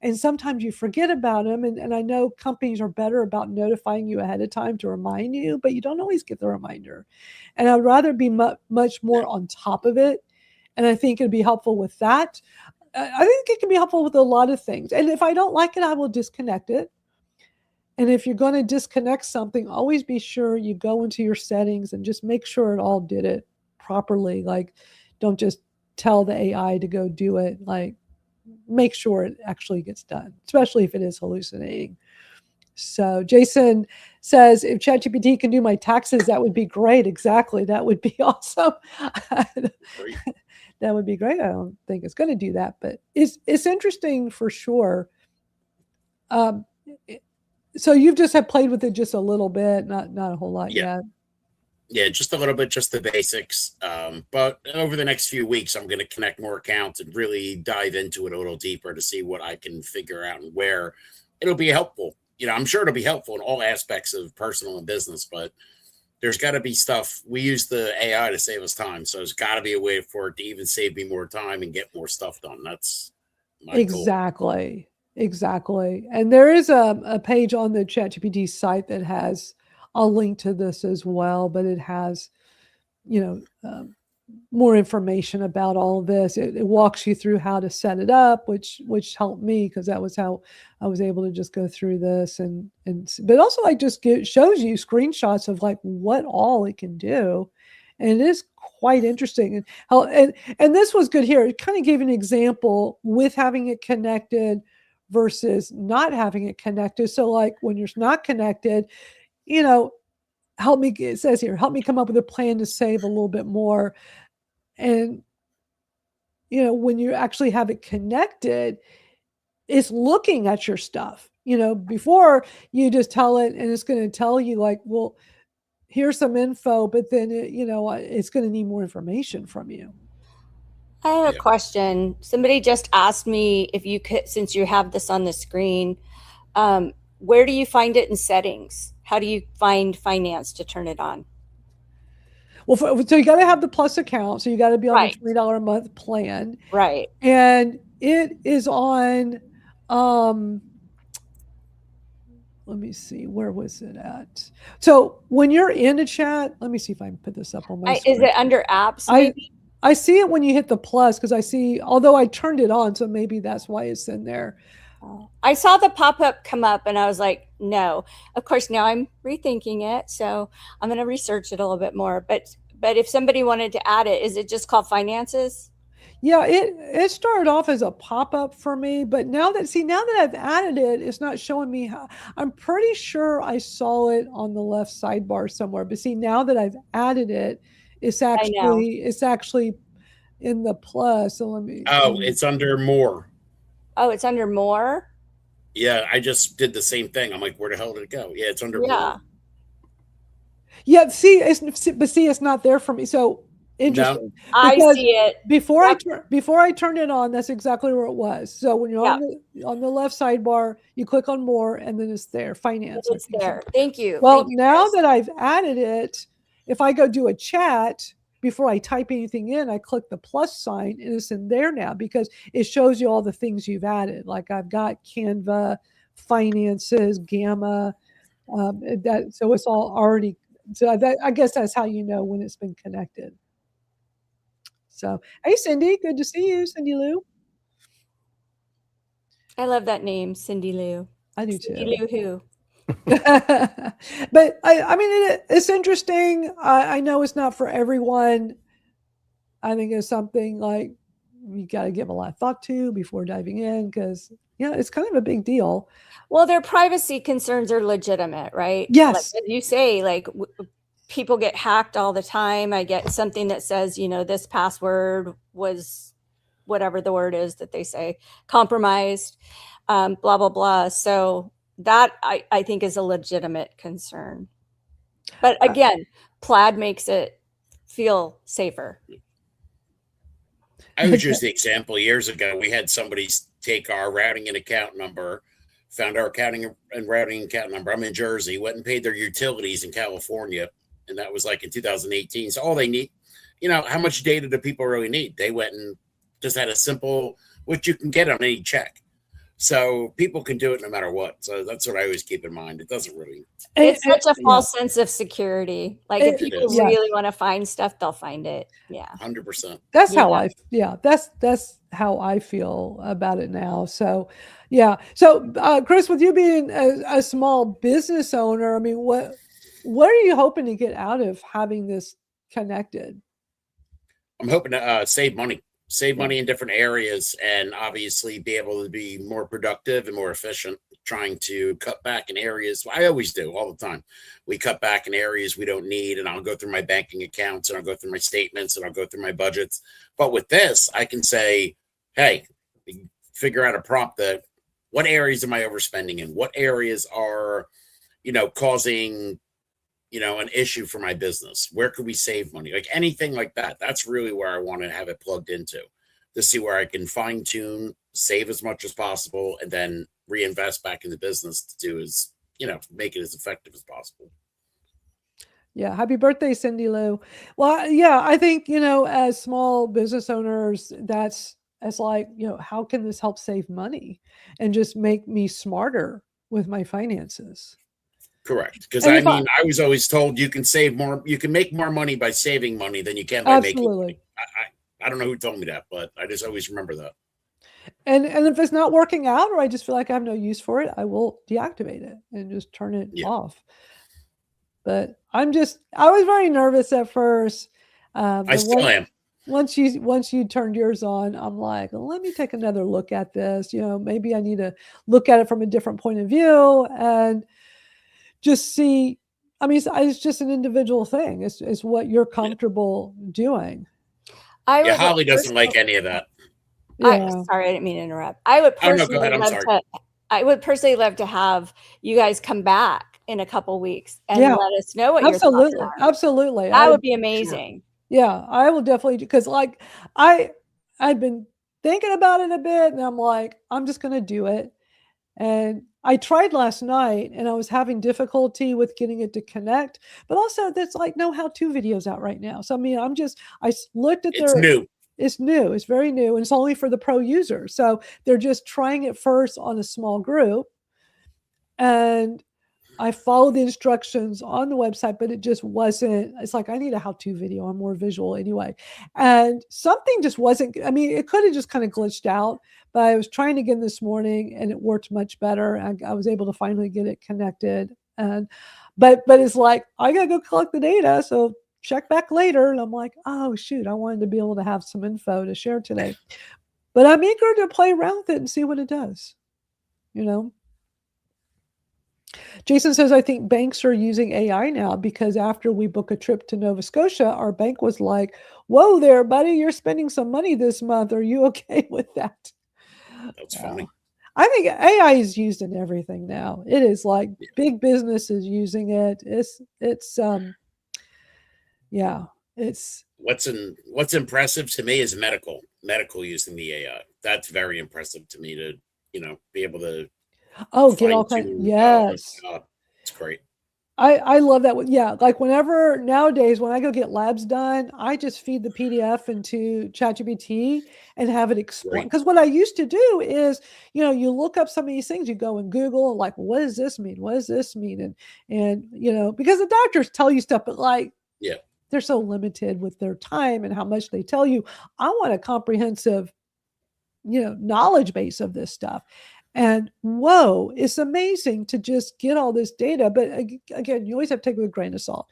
[SPEAKER 1] And sometimes you forget about them. And I know companies are better about notifying you ahead of time to remind you, but you don't always get the reminder. And I'd rather be much more on top of it. And I think it'd be helpful with that. I think it can be helpful with a lot of things. And if I don't like it, I will disconnect it. And if you're going to disconnect something, always be sure you go into your settings and just make sure it all did it properly. Like, don't just tell the AI to go do it. Like, make sure it actually gets done, especially if it is hallucinating. So Jason says, if ChatGPT can do my taxes, that would be great. Exactly. That would be awesome.
[SPEAKER 6] Great.
[SPEAKER 1] That would be great. I don't think it's going to do that, but it's interesting for sure. So you've just have played with it just a little bit, not a whole lot yet.
[SPEAKER 6] Yeah, just a little bit, just the basics. But over the next few weeks, I'm going to connect more accounts and really dive into it a little deeper to see what I can figure out and where it'll be helpful. I'm sure it'll be helpful in all aspects of personal and business, but there's got to be stuff. We use the AI to save us time. So there's got to be a way for it to even save me more time and get more stuff done. That's my goal.
[SPEAKER 1] Exactly. And there is a page on the ChatGPT site that has, I'll link to this as well, but it has, more information about all of this. It walks you through how to set it up, which helped me because that was how I was able to just go through this but also like just shows you screenshots of like what all it can do. And it is quite interesting. And how, and this was good here. It kind of gave an example with having it connected versus not having it connected. So like when you're not connected, it says here, help me come up with a plan to save a little bit more. And, when you actually have it connected, it's looking at your stuff, before you just tell it and it's going to tell you like, well, here's some info, but then, it's going to need more information from you.
[SPEAKER 3] I have a question. Somebody just asked me if you could, since you have this on the screen, where do you find it in settings? How do you find finance to turn it on?
[SPEAKER 1] Well, so you got to have the Plus account. So you got to be on
[SPEAKER 3] Right.
[SPEAKER 1] the $20 a month plan.
[SPEAKER 3] Right.
[SPEAKER 1] And it is on, let me see, where was it at? So when you're in a chat, let me see if I can put this up on my screen.
[SPEAKER 3] Is it under apps? Maybe?
[SPEAKER 1] I see it when you hit the plus because I see, although I turned it on, so maybe that's why it's in there.
[SPEAKER 3] I saw the pop-up come up and I was like, no. Of course, now I'm rethinking it. So I'm going to research it a little bit more. But if somebody wanted to add it, is it just called finances?
[SPEAKER 1] Yeah, it started off as a pop-up for me, but now that I've added it, it's not showing me how. I'm pretty sure I saw it on the left sidebar somewhere. But see, now that I've added it, it's actually in the plus. So let me.
[SPEAKER 6] It's under more.
[SPEAKER 3] Oh, it's under more?
[SPEAKER 6] Yeah, I just did the same thing. I'm like, where the hell did it go? Yeah, it's under more.
[SPEAKER 1] Yeah, it's not there for me. So interesting.
[SPEAKER 3] No. I see it.
[SPEAKER 1] Before I turned it on, that's exactly where it was. So when you're on the left sidebar, you click on more, and then it's there. Finance.
[SPEAKER 3] It's there. Thank you.
[SPEAKER 1] Well, now that I've added it, if I go do a chat, before I type anything in, I click the plus sign and it's in there now because it shows you all the things you've added. Like I've got Canva, finances, Gamma, so it's all already. So I guess that's how you know when it's been connected. So, hey, Cindy, good to see you, Cindy Lou.
[SPEAKER 3] I love that name, Cindy Lou.
[SPEAKER 1] I do
[SPEAKER 3] Cindy
[SPEAKER 1] too.
[SPEAKER 3] Lou who?
[SPEAKER 1] But I mean, it's interesting. I know it's not for everyone. I think it's something like you got to give a lot of thought to before diving in because, it's kind of a big deal.
[SPEAKER 3] Well, their privacy concerns are legitimate, right?
[SPEAKER 1] Yes.
[SPEAKER 3] Like you say, like people get hacked all the time. I get something that says, this password was whatever the word is that they say, compromised, blah, blah, blah. So that I think is a legitimate concern. But again, Plaid makes it feel safer.
[SPEAKER 6] I would use the example years ago. We had somebody take our routing and account number, found our accounting and routing account number. I'm in Jersey, went and paid their utilities in California. And that was like in 2018. So all they need, how much data do people really need? They went and just had a simple, which you can get on any check. So people can do it no matter what. So that's what I always keep in mind. It doesn't really.
[SPEAKER 3] It's such a false sense of security. Like if people
[SPEAKER 1] is.
[SPEAKER 3] really want to find stuff, they'll find it. Yeah.
[SPEAKER 6] 100%.
[SPEAKER 1] That's how that's how I feel about it now. So, yeah. So, Chris, with you being a small business owner, I mean, what are you hoping to get out of having this connected?
[SPEAKER 6] I'm hoping to save money in different areas and obviously be able to be more productive and more efficient, trying to cut back in areas. I always do all the time. We cut back in areas we don't need, and I'll go through my banking accounts and I'll go through my statements and I'll go through my budgets. But with this, I can say, hey, figure out a prompt that what areas am I overspending in? What areas are, causing an issue for my business? Where could we save money? Like anything like that. That's really where I want to have it plugged into to see where I can fine tune, save as much as possible, and then reinvest back in the business to do is, make it as effective as possible.
[SPEAKER 1] Yeah. Happy birthday, Cindy Lou. Well, yeah, I think, as small business owners, it's like, how can this help save money and just make me smarter with my finances?
[SPEAKER 6] Correct. Because I was always told you can save more, you can make more money by saving money than you can by making money. I don't know who told me that, but I just always remember that.
[SPEAKER 1] And if it's not working out, or I just feel like I have no use for it, I will deactivate it and just turn it off. But I was very nervous at first.
[SPEAKER 6] I still am.
[SPEAKER 1] Once you turned yours on, I'm like, well, let me take another look at this. Maybe I need to look at it from a different point of view and just see. I mean, it's just an individual thing. It's what you're comfortable doing.
[SPEAKER 6] Holly doesn't like any of that.
[SPEAKER 3] Sorry, I didn't mean to interrupt. I would personally love to have you guys come back in a couple weeks and let us know what your thoughts are.
[SPEAKER 1] Absolutely.
[SPEAKER 3] That would be amazing.
[SPEAKER 1] Yeah, I will definitely, because like I've been thinking about it a bit and I'm like, I'm just going to do it. And I tried last night and I was having difficulty with getting it to connect, but also there's like no how-to videos out right now. So, I mean, I looked at
[SPEAKER 6] It's new.
[SPEAKER 1] It's new. It's very new. And it's only for the pro users. So they're just trying it first on a small group. And I followed the instructions on the website, but it just wasn't. It's like, I need a how-to video. I'm more visual anyway. And something just wasn't, I mean, it could have just kind of glitched out, but I was trying again this morning and it worked much better. I was able to finally get it connected. But it's like, I got to go collect the data. So check back later. And I'm like, oh shoot, I wanted to be able to have some info to share today, but I'm eager to play around with it and see what it does. Jason says, I think banks are using AI now because after we book a trip to Nova Scotia, our bank was like, whoa there, buddy, you're spending some money this month. Are you okay with that?
[SPEAKER 6] That's funny.
[SPEAKER 1] I think AI is used in everything now. It is like big business is using it. It's
[SPEAKER 6] what's impressive to me is medical using the AI. That's very impressive to me to, be able to
[SPEAKER 1] get all kinds. Yes.
[SPEAKER 6] It's great.
[SPEAKER 1] I love that. Yeah, like whenever nowadays when I go get labs done, I just feed the PDF into ChatGPT and have it explain.
[SPEAKER 6] Right.
[SPEAKER 1] Because what I used to do is, you look up some of these things, you go and Google, like, what does this mean? What does this mean? And because the doctors tell you stuff, but like,
[SPEAKER 6] Yeah.
[SPEAKER 1] they're so limited with their time and how much they tell you. I want a comprehensive, knowledge base of this stuff. And whoa, it's amazing to just get all this data. But again, you always have to take it with a grain of salt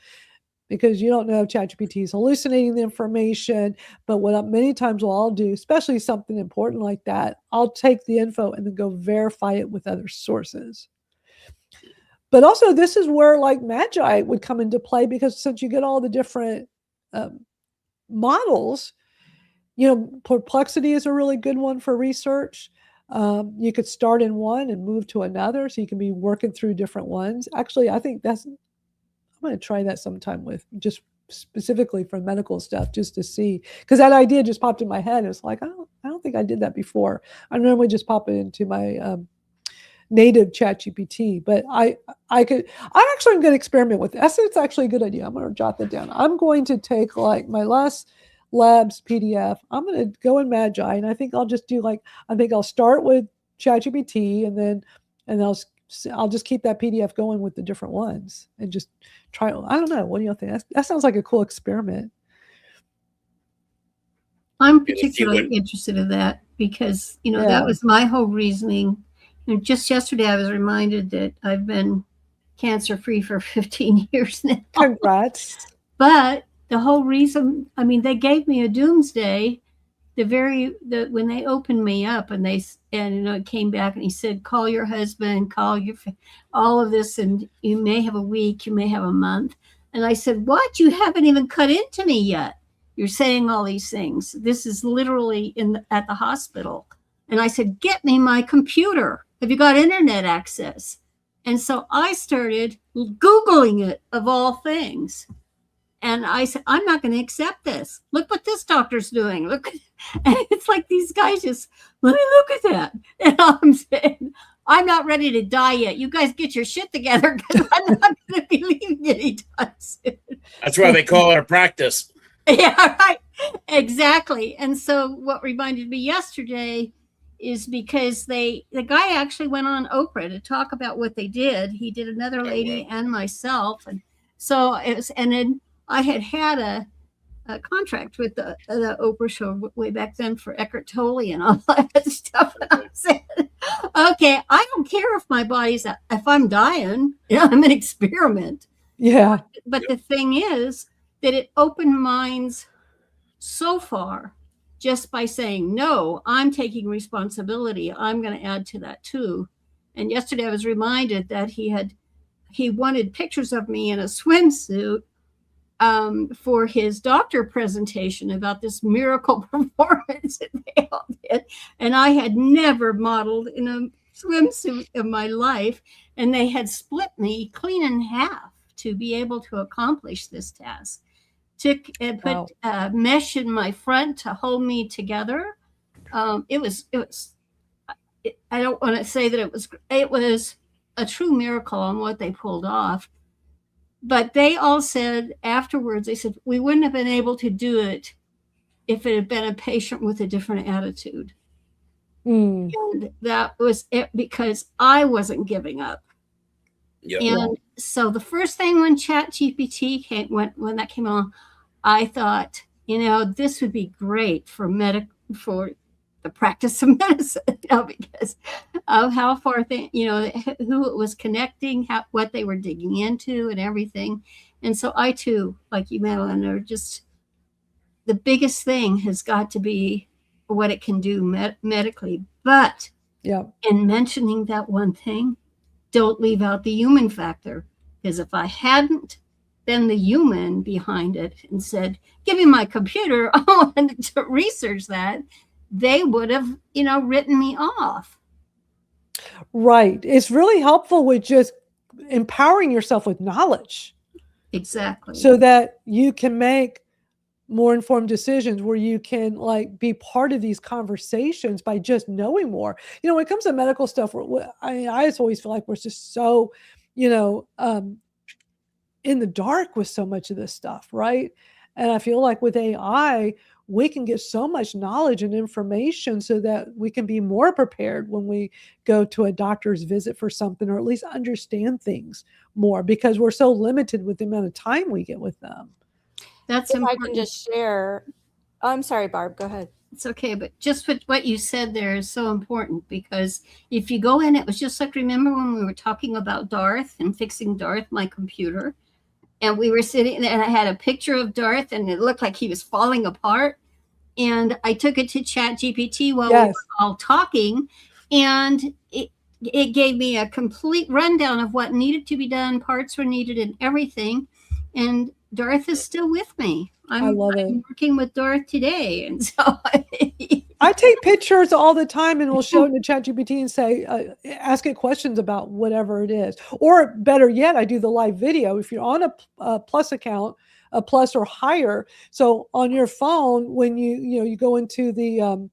[SPEAKER 1] because you don't know if ChatGPT is hallucinating the information. But many times what I'll do, especially something important like that, I'll take the info and then go verify it with other sources. But also, this is where like Magi would come into play because since you get all the different models, Perplexity is a really good one for research. You could start in one and move to another, so you can be working through different ones. Actually, I think I'm going to try that sometime with just specifically for medical stuff, just to see, because that idea just popped in my head. It's like, I don't think I did that before. I normally just pop it into my native ChatGPT, but I'm actually going to experiment with it. It's actually a good idea. I'm going to jot that down. I'm going to take like my last labs PDF. I'm going to go in Magi, and I think I'll just do I'll start with ChatGPT, and I'll just keep that PDF going with the different ones and just try. I don't know. What do you think? That sounds like a cool experiment.
[SPEAKER 7] I'm particularly interested in that because, that was my whole reasoning. Just yesterday, I was reminded that I've been cancer-free for 15 years now.
[SPEAKER 1] Congrats.
[SPEAKER 7] But the whole reason, they gave me a doomsday, when they opened me up and it came back and he said, call your husband, all of this, and you may have a week, you may have a month. And I said, what? You haven't even cut into me yet. You're saying all these things. This is literally at the hospital. And I said, get me my computer. Have you got internet access? And so I started Googling it, of all things. And I said, I'm not going to accept this. Look what this doctor's doing. Look. And it's like these guys just, let me look at that. And I'm saying, I'm not ready to die yet. You guys get your shit together because I'm not going to be leaving anytime soon.
[SPEAKER 6] That's why they call it a practice.
[SPEAKER 7] Yeah, right. Exactly. And so what reminded me yesterday is because the guy actually went on Oprah to talk about what they did. He did another lady and myself. And so and then I had a contract with the Oprah show way back then for Eckhart Tolle and all that stuff. And I said, okay, I don't care if my body's, if I'm dying, I'm an experiment.
[SPEAKER 1] Yeah.
[SPEAKER 7] But the thing is that it opened minds so far just by saying, no, I'm taking responsibility. I'm going to add to that too. And yesterday I was reminded that he wanted pictures of me in a swimsuit for his doctor presentation about this miracle performance that they all did. And I had never modeled in a swimsuit in my life. And they had split me clean in half to be able to accomplish this task. Took and put mesh in my front to hold me together. It was. I don't want to say that it was a true miracle on what they pulled off. But they all said afterwards, they said, we wouldn't have been able to do it if it had been a patient with a different attitude. And that was it because I wasn't giving up. Yep. And so the first thing when ChatGPT when that came on, I thought, this would be great for the practice of medicine, because of how far who it was connecting, what they were digging into and everything. And so I too, like you, Madalyn, are just, the biggest thing has got to be what it can do medically. But in mentioning that one thing, don't leave out the human factor, because if I hadn't been the human behind it and said, give me my computer, I wanted to research that, they would have, written me off.
[SPEAKER 1] Right. It's really helpful with just empowering yourself with knowledge.
[SPEAKER 7] Exactly.
[SPEAKER 1] So that you can make more informed decisions where you can be part of these conversations by just knowing more. When it comes to medical stuff, I always feel like we're just so, in the dark with so much of this stuff, right? And I feel like with AI, we can get so much knowledge and information so that we can be more prepared when we go to a doctor's visit for something, or at least understand things more, because we're so limited with the amount of time we get with them.
[SPEAKER 7] That's
[SPEAKER 3] If I
[SPEAKER 7] important.
[SPEAKER 3] can just share. Oh, I'm sorry, Barb, go ahead.
[SPEAKER 7] It's okay, but just what you said there is so important, because if you go in, it was just like, remember when we were talking about Darth and fixing Darth, my computer, and we were sitting and I had a picture of Darth and it looked like he was falling apart. And I took it to Chat GPT while we were all talking, and it gave me a complete rundown of what needed to be done, parts were needed and everything. And Darth is still with me.
[SPEAKER 1] I love it.
[SPEAKER 7] I'm working with Darth today. And so
[SPEAKER 1] I take pictures all the time and will show it to ChatGPT and say, ask it questions about whatever it is. Or better yet, I do the live video. If you're on a Plus account, a Plus or higher, so on your phone, when you go into the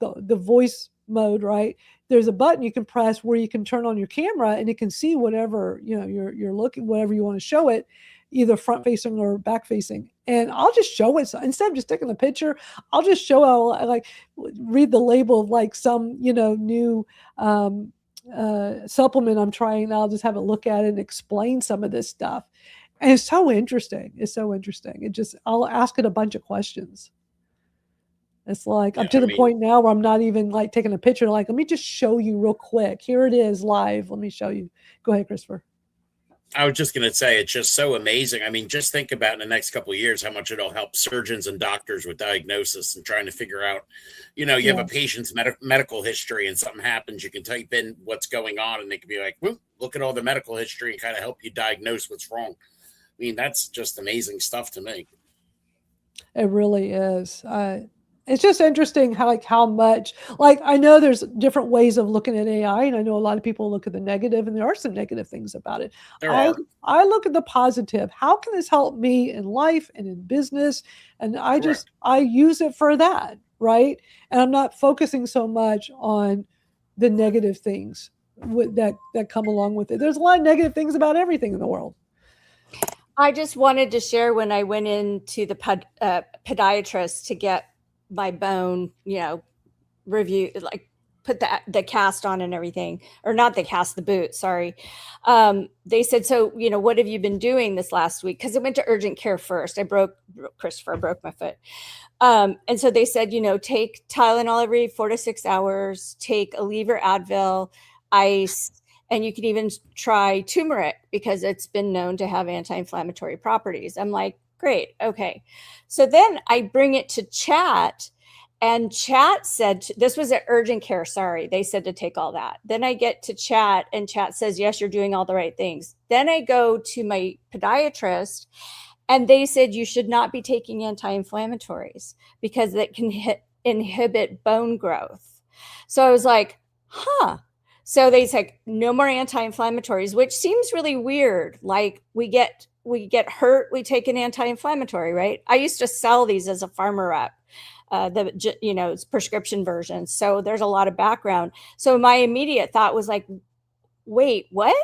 [SPEAKER 1] voice mode, right? There's a button you can press where you can turn on your camera, and it can see whatever you're looking, whatever you want to show it, either front facing or back facing. And I'll just show it. So instead of just taking the picture, I'll just show how, like, read the label of like some, new supplement I'm trying. And I'll just have a look at it and explain some of this stuff. And it's so interesting. It's so interesting. I'll ask it a bunch of questions. It's like, I'm to the point now where I'm not even like taking a picture. Like, let me just show you real quick. Here it is live. Let me show you. Go ahead, Christopher.
[SPEAKER 6] I was just going to say, it's just so amazing. I mean, just think about in the next couple of years how much it'll help surgeons and doctors with diagnosis and trying to figure out, you have a patient's medical history and something happens. You can type in what's going on and they can be like, look at all the medical history and kind of help you diagnose what's wrong. I mean, that's just amazing stuff to me.
[SPEAKER 1] It really is. It's just interesting how much, I know there's different ways of looking at AI, and I know a lot of people look at the negative, and there are some negative things about it. I look at the positive. How can this help me in life and in business? And I use it for that, right? And I'm not focusing so much on the negative things that come along with it. There's a lot of negative things about everything in the world.
[SPEAKER 3] I just wanted to share when I went into the podiatrist to get my bone, review, like put the cast on and everything, or not the cast, the boot, sorry. They said, so, what have you been doing this last week? Because I went to urgent care first. I broke my foot. And so they said, take Tylenol every 4 to 6 hours, take Aleve or Advil, ice, and you can even try turmeric because it's been known to have anti-inflammatory properties. I'm like, great. Okay. So then I bring it to Chat, and Chat said, this was at urgent care. Sorry. They said to take all that. Then I get to Chat, and Chat says, yes, you're doing all the right things. Then I go to my podiatrist, and they said, you should not be taking anti-inflammatories because that can inhibit bone growth. So I was like, huh. So they said, no more anti-inflammatories, which seems really weird. Like we get hurt, we take an anti-inflammatory, right? I used to sell these as a pharma rep, it's prescription versions. So there's a lot of background. So my immediate thought was like, wait, what?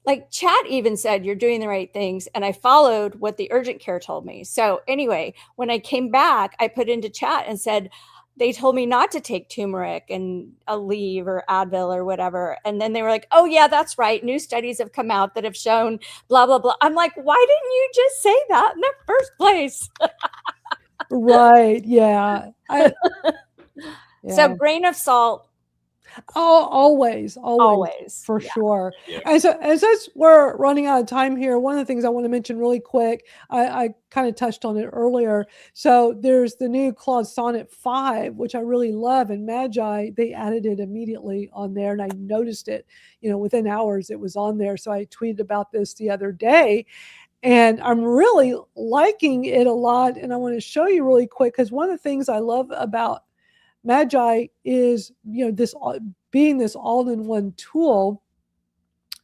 [SPEAKER 3] Like Chat even said, you're doing the right things. And I followed what the urgent care told me. So anyway, when I came back, I put into Chat and said, they told me not to take turmeric and Aleve or Advil or whatever. And then they were like, oh yeah, that's right. New studies have come out that have shown blah, blah, blah. I'm like, why didn't you just say that in the first place?
[SPEAKER 1] Right. Yeah.
[SPEAKER 3] So grain of salt.
[SPEAKER 1] Oh, always for sure. Yeah. And so as we're running out of time here, one of the things I want to mention really quick, I kind of touched on it earlier. So there's the new Claude Sonnet 5, which I really love, and Magi, they added it immediately on there, and I noticed it, within hours it was on there. So I tweeted about this the other day, and I'm really liking it a lot. And I want to show you really quick, because one of the things I love about Magi is, this being this all-in-one tool.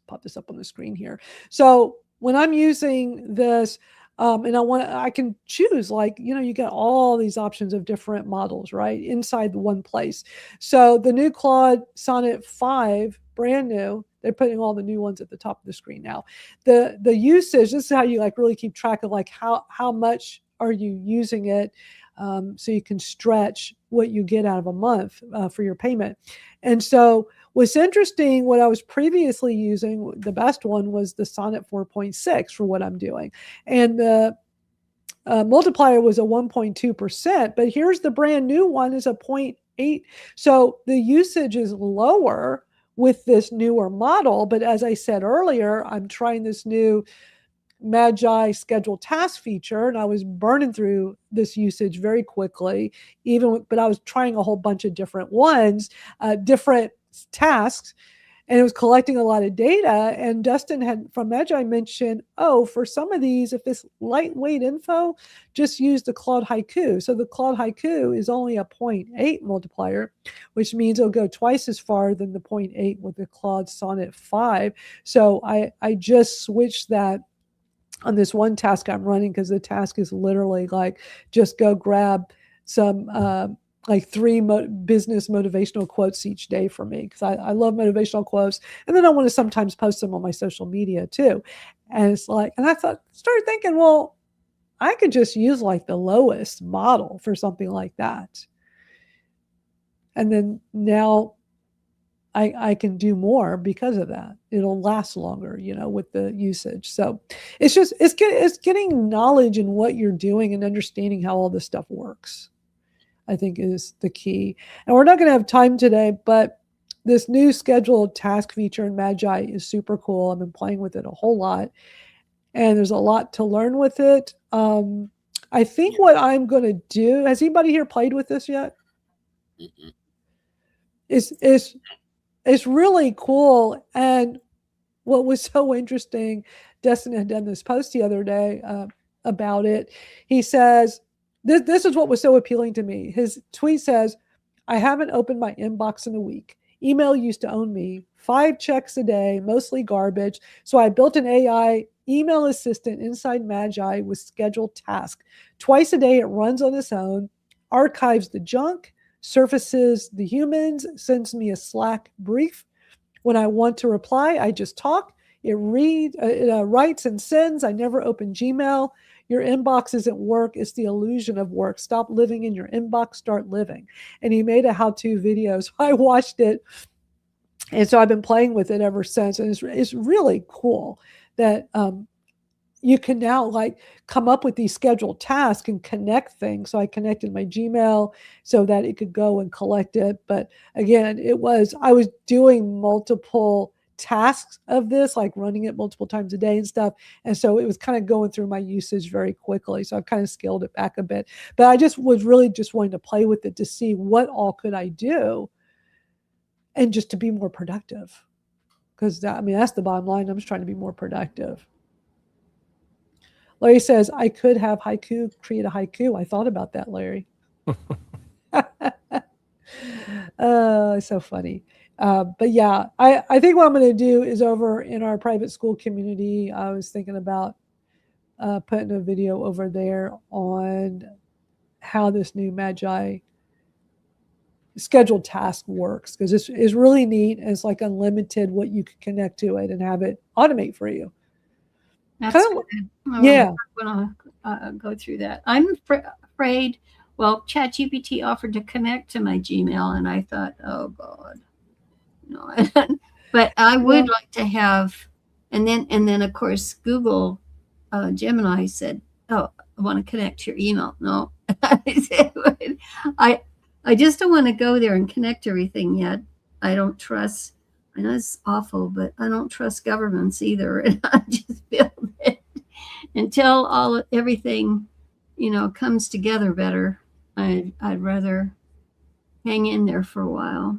[SPEAKER 1] Pop this up on the screen here. So when I'm using this, and I can choose, you got all these options of different models, right, inside the one place. So the new Claude Sonnet 5 brand new. They're putting all the new ones at the top of the screen now. The usage, this is how you like really keep track of like how much are you using it, so you can stretch what you get out of a month for your payment. And so what's interesting, what I was previously using, the best one was the Sonnet 4.6 for what I'm doing. And the multiplier was a 1.2%, but here's the brand new one is a 0.8. So the usage is lower with this newer model. But as I said earlier, I'm trying this new Magi scheduled task feature, and I was burning through this usage very quickly, but I was trying a whole bunch of different ones, different tasks, and it was collecting a lot of data. And Dustin had from Magi mentioned, for some of these, if it's lightweight info, just use the Claude Haiku. So the Claude Haiku is only a 0.8 multiplier, which means it'll go twice as far than the 0.8 with the Claude Sonnet 5. So I just switched that on this one task I'm running, because the task is literally like, just go grab some like 3 business motivational quotes each day for me, because I love motivational quotes. And then I want to sometimes post them on my social media too. And it's like, and started thinking, well, I could just use like the lowest model for something like that. And then now I can do more because of that. It'll last longer, with the usage. So it's getting knowledge in what you're doing and understanding how all this stuff works, I think, is the key. And we're not going to have time today, but this new scheduled task feature in Magi is super cool. I've been playing with it a whole lot, and there's a lot to learn with it. I think what I'm going to do, has anybody here played with this yet? It's really cool. And what was so interesting, Dustin had done this post the other day about it. He says, this is what was so appealing to me. His tweet says, I haven't opened my inbox in a week. Email used to own me. 5 checks a day, mostly garbage. So I built an AI email assistant inside Magi with scheduled tasks. Twice a day, it runs on its own, archives the junk, surfaces the humans, sends me a Slack brief. When I want to reply, I just talk. It writes and sends. I never open Gmail. Your inbox isn't work. It's the illusion of work. Stop living in your inbox. Start living. And he made a how-to video. So I watched it. And so I've been playing with it ever since. And it's really cool that you can now like come up with these scheduled tasks and connect things. So I connected my Gmail so that it could go and collect it. But again, I was doing multiple tasks of this, like running it multiple times a day and stuff. And so it was kind of going through my usage very quickly. So I've kind of scaled it back a bit. But I just was really just wanting to play with it to see what all could I do and just to be more productive. Because that's the bottom line. I'm just trying to be more productive. Larry says, I could have haiku, create a haiku. I thought about that, Larry. It's so funny. But yeah, I think what I'm going to do is over in our private Skool community, I was thinking about putting a video over there on how this new Magi scheduled task works, because it's really neat. And it's like unlimited what you can connect to it and have it automate for you.
[SPEAKER 7] That's good. I'm going to go through that. I'm afraid, well, ChatGPT offered to connect to my Gmail, and I thought, oh, God. No, but I would like to have, and then of course, Google Gemini said, oh, I want to connect to your email. No, I just don't want to go there and connect everything yet. I don't trust. I know it's awful, but I don't trust governments either. And I just build it until everything, comes together better. I'd rather hang in there for a while.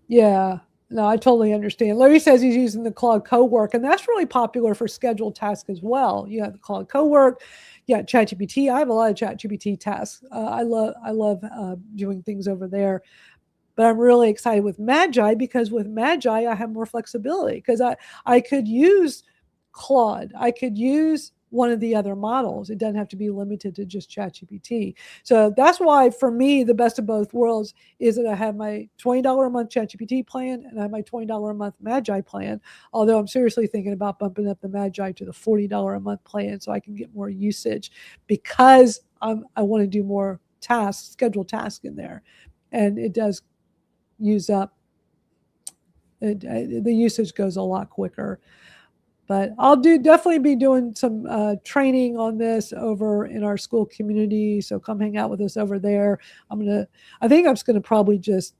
[SPEAKER 1] Yeah, no, I totally understand. Larry says he's using the Claude Cowork, and that's really popular for scheduled tasks as well. You have the Claude Cowork, ChatGPT. I have a lot of ChatGPT tasks. I love doing things over there. But I'm really excited with Magi, because with Magi, I have more flexibility, because I could use Claude. I could use one of the other models. It doesn't have to be limited to just ChatGPT. So that's why, for me, the best of both worlds is that I have my $20 a month ChatGPT plan and I have my $20 a month Magi plan. Although I'm seriously thinking about bumping up the Magi to the $40 a month plan so I can get more usage, because I want to do more tasks, scheduled tasks in there, and it does use up. The usage goes a lot quicker. But I'll definitely be doing some training on this over in our Skool community. So come hang out with us over there. I think I'm just gonna probably just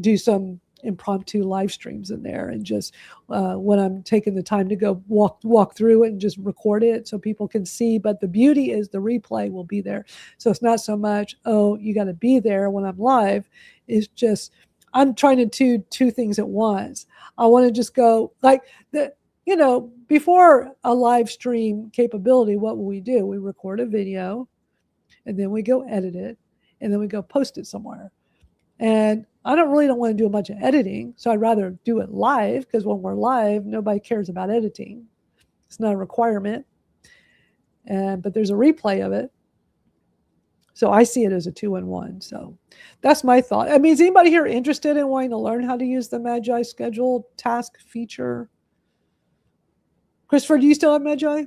[SPEAKER 1] do some impromptu live streams in there, and just when I'm taking the time to go walk through it and just record it so people can see. But the beauty is the replay will be there. So it's not so much, oh, you got to be there when I'm live. It's just, I'm trying to do two things at once. I want to just go like the, before a live stream capability, what will we do? We record a video and then we go edit it and then we go post it somewhere. And I don't want to do a bunch of editing. So I'd rather do it live, because when we're live, nobody cares about editing. It's not a requirement. But there's a replay of it. So I see it as a 2-in-1. So that's my thought. I mean, is anybody here interested in wanting to learn how to use the Magi schedule task feature? Christopher, do you still have Magi?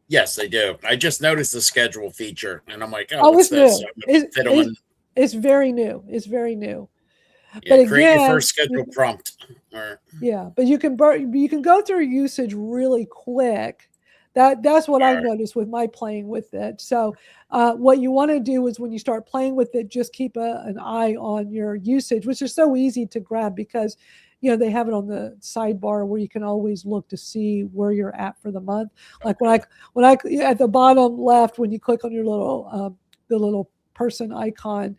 [SPEAKER 6] Yes, I do. I just noticed the schedule feature, and I'm like, oh, what's
[SPEAKER 1] it's
[SPEAKER 6] this?
[SPEAKER 1] new. It's very new. It's very new.
[SPEAKER 6] Yeah,
[SPEAKER 1] but
[SPEAKER 6] create
[SPEAKER 1] again,
[SPEAKER 6] your first schedule prompt.
[SPEAKER 1] Yeah, but you can go through usage really quick. That's what I noticed with my playing with it. So what you want to do is, when you start playing with it, just keep an eye on your usage, which is so easy to grab, because they have it on the sidebar where you can always look to see where you're at for the month. Like when I at the bottom left, when you click on your little the little person icon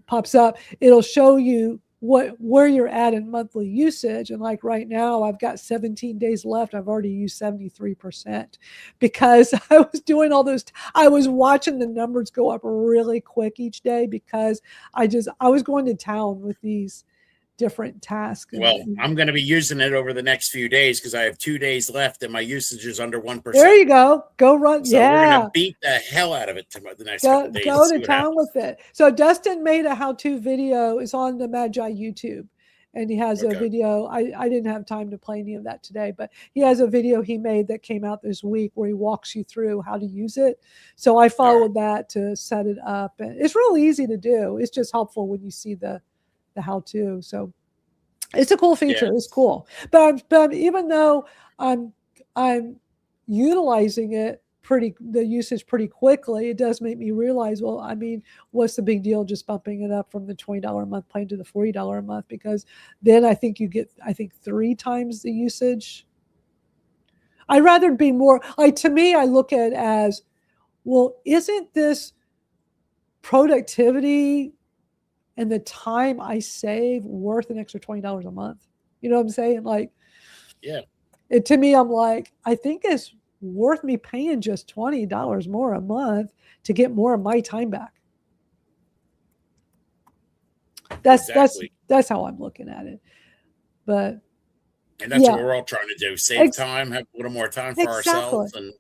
[SPEAKER 1] pops up, it'll show you where you're at in monthly usage. And like right now, I've got 17 days left. I've already used 73%, because I was doing all those. I was watching the numbers go up really quick each day, because I was going to town with these different tasks.
[SPEAKER 6] Well, I'm going to be using it over the next few days, because I have 2 days left and my usage is under 1%.
[SPEAKER 1] There you go. Go run.
[SPEAKER 6] So we're going to beat the hell out of it the next couple days.
[SPEAKER 1] Go to town with it. So Dustin made a how-to video. It's on the Magi YouTube, and he has a video. I didn't have time to play any of that today, but he has a video he made that came out this week where he walks you through how to use it. So I followed that to set it up, and it's really easy to do. It's just helpful when you see the how-to. So it's a cool feature. Yeah. It's cool. But even though I'm utilizing it the usage pretty quickly, it does make me realize, well, I mean, what's the big deal just bumping it up from the $20 a month plan to the $40 a month? Because then I think you get 3 times the usage. I'd rather be more, like, to me, I look at it as, well, isn't this productivity and the time I save worth an extra $20 a month? You know what I'm saying? Like,
[SPEAKER 6] yeah.
[SPEAKER 1] To me, I'm like, I think it's worth me paying just $20 more a month to get more of my time back. That's how I'm looking at it. And
[SPEAKER 6] that's what we're all trying to do: save time, have a little more time for ourselves, and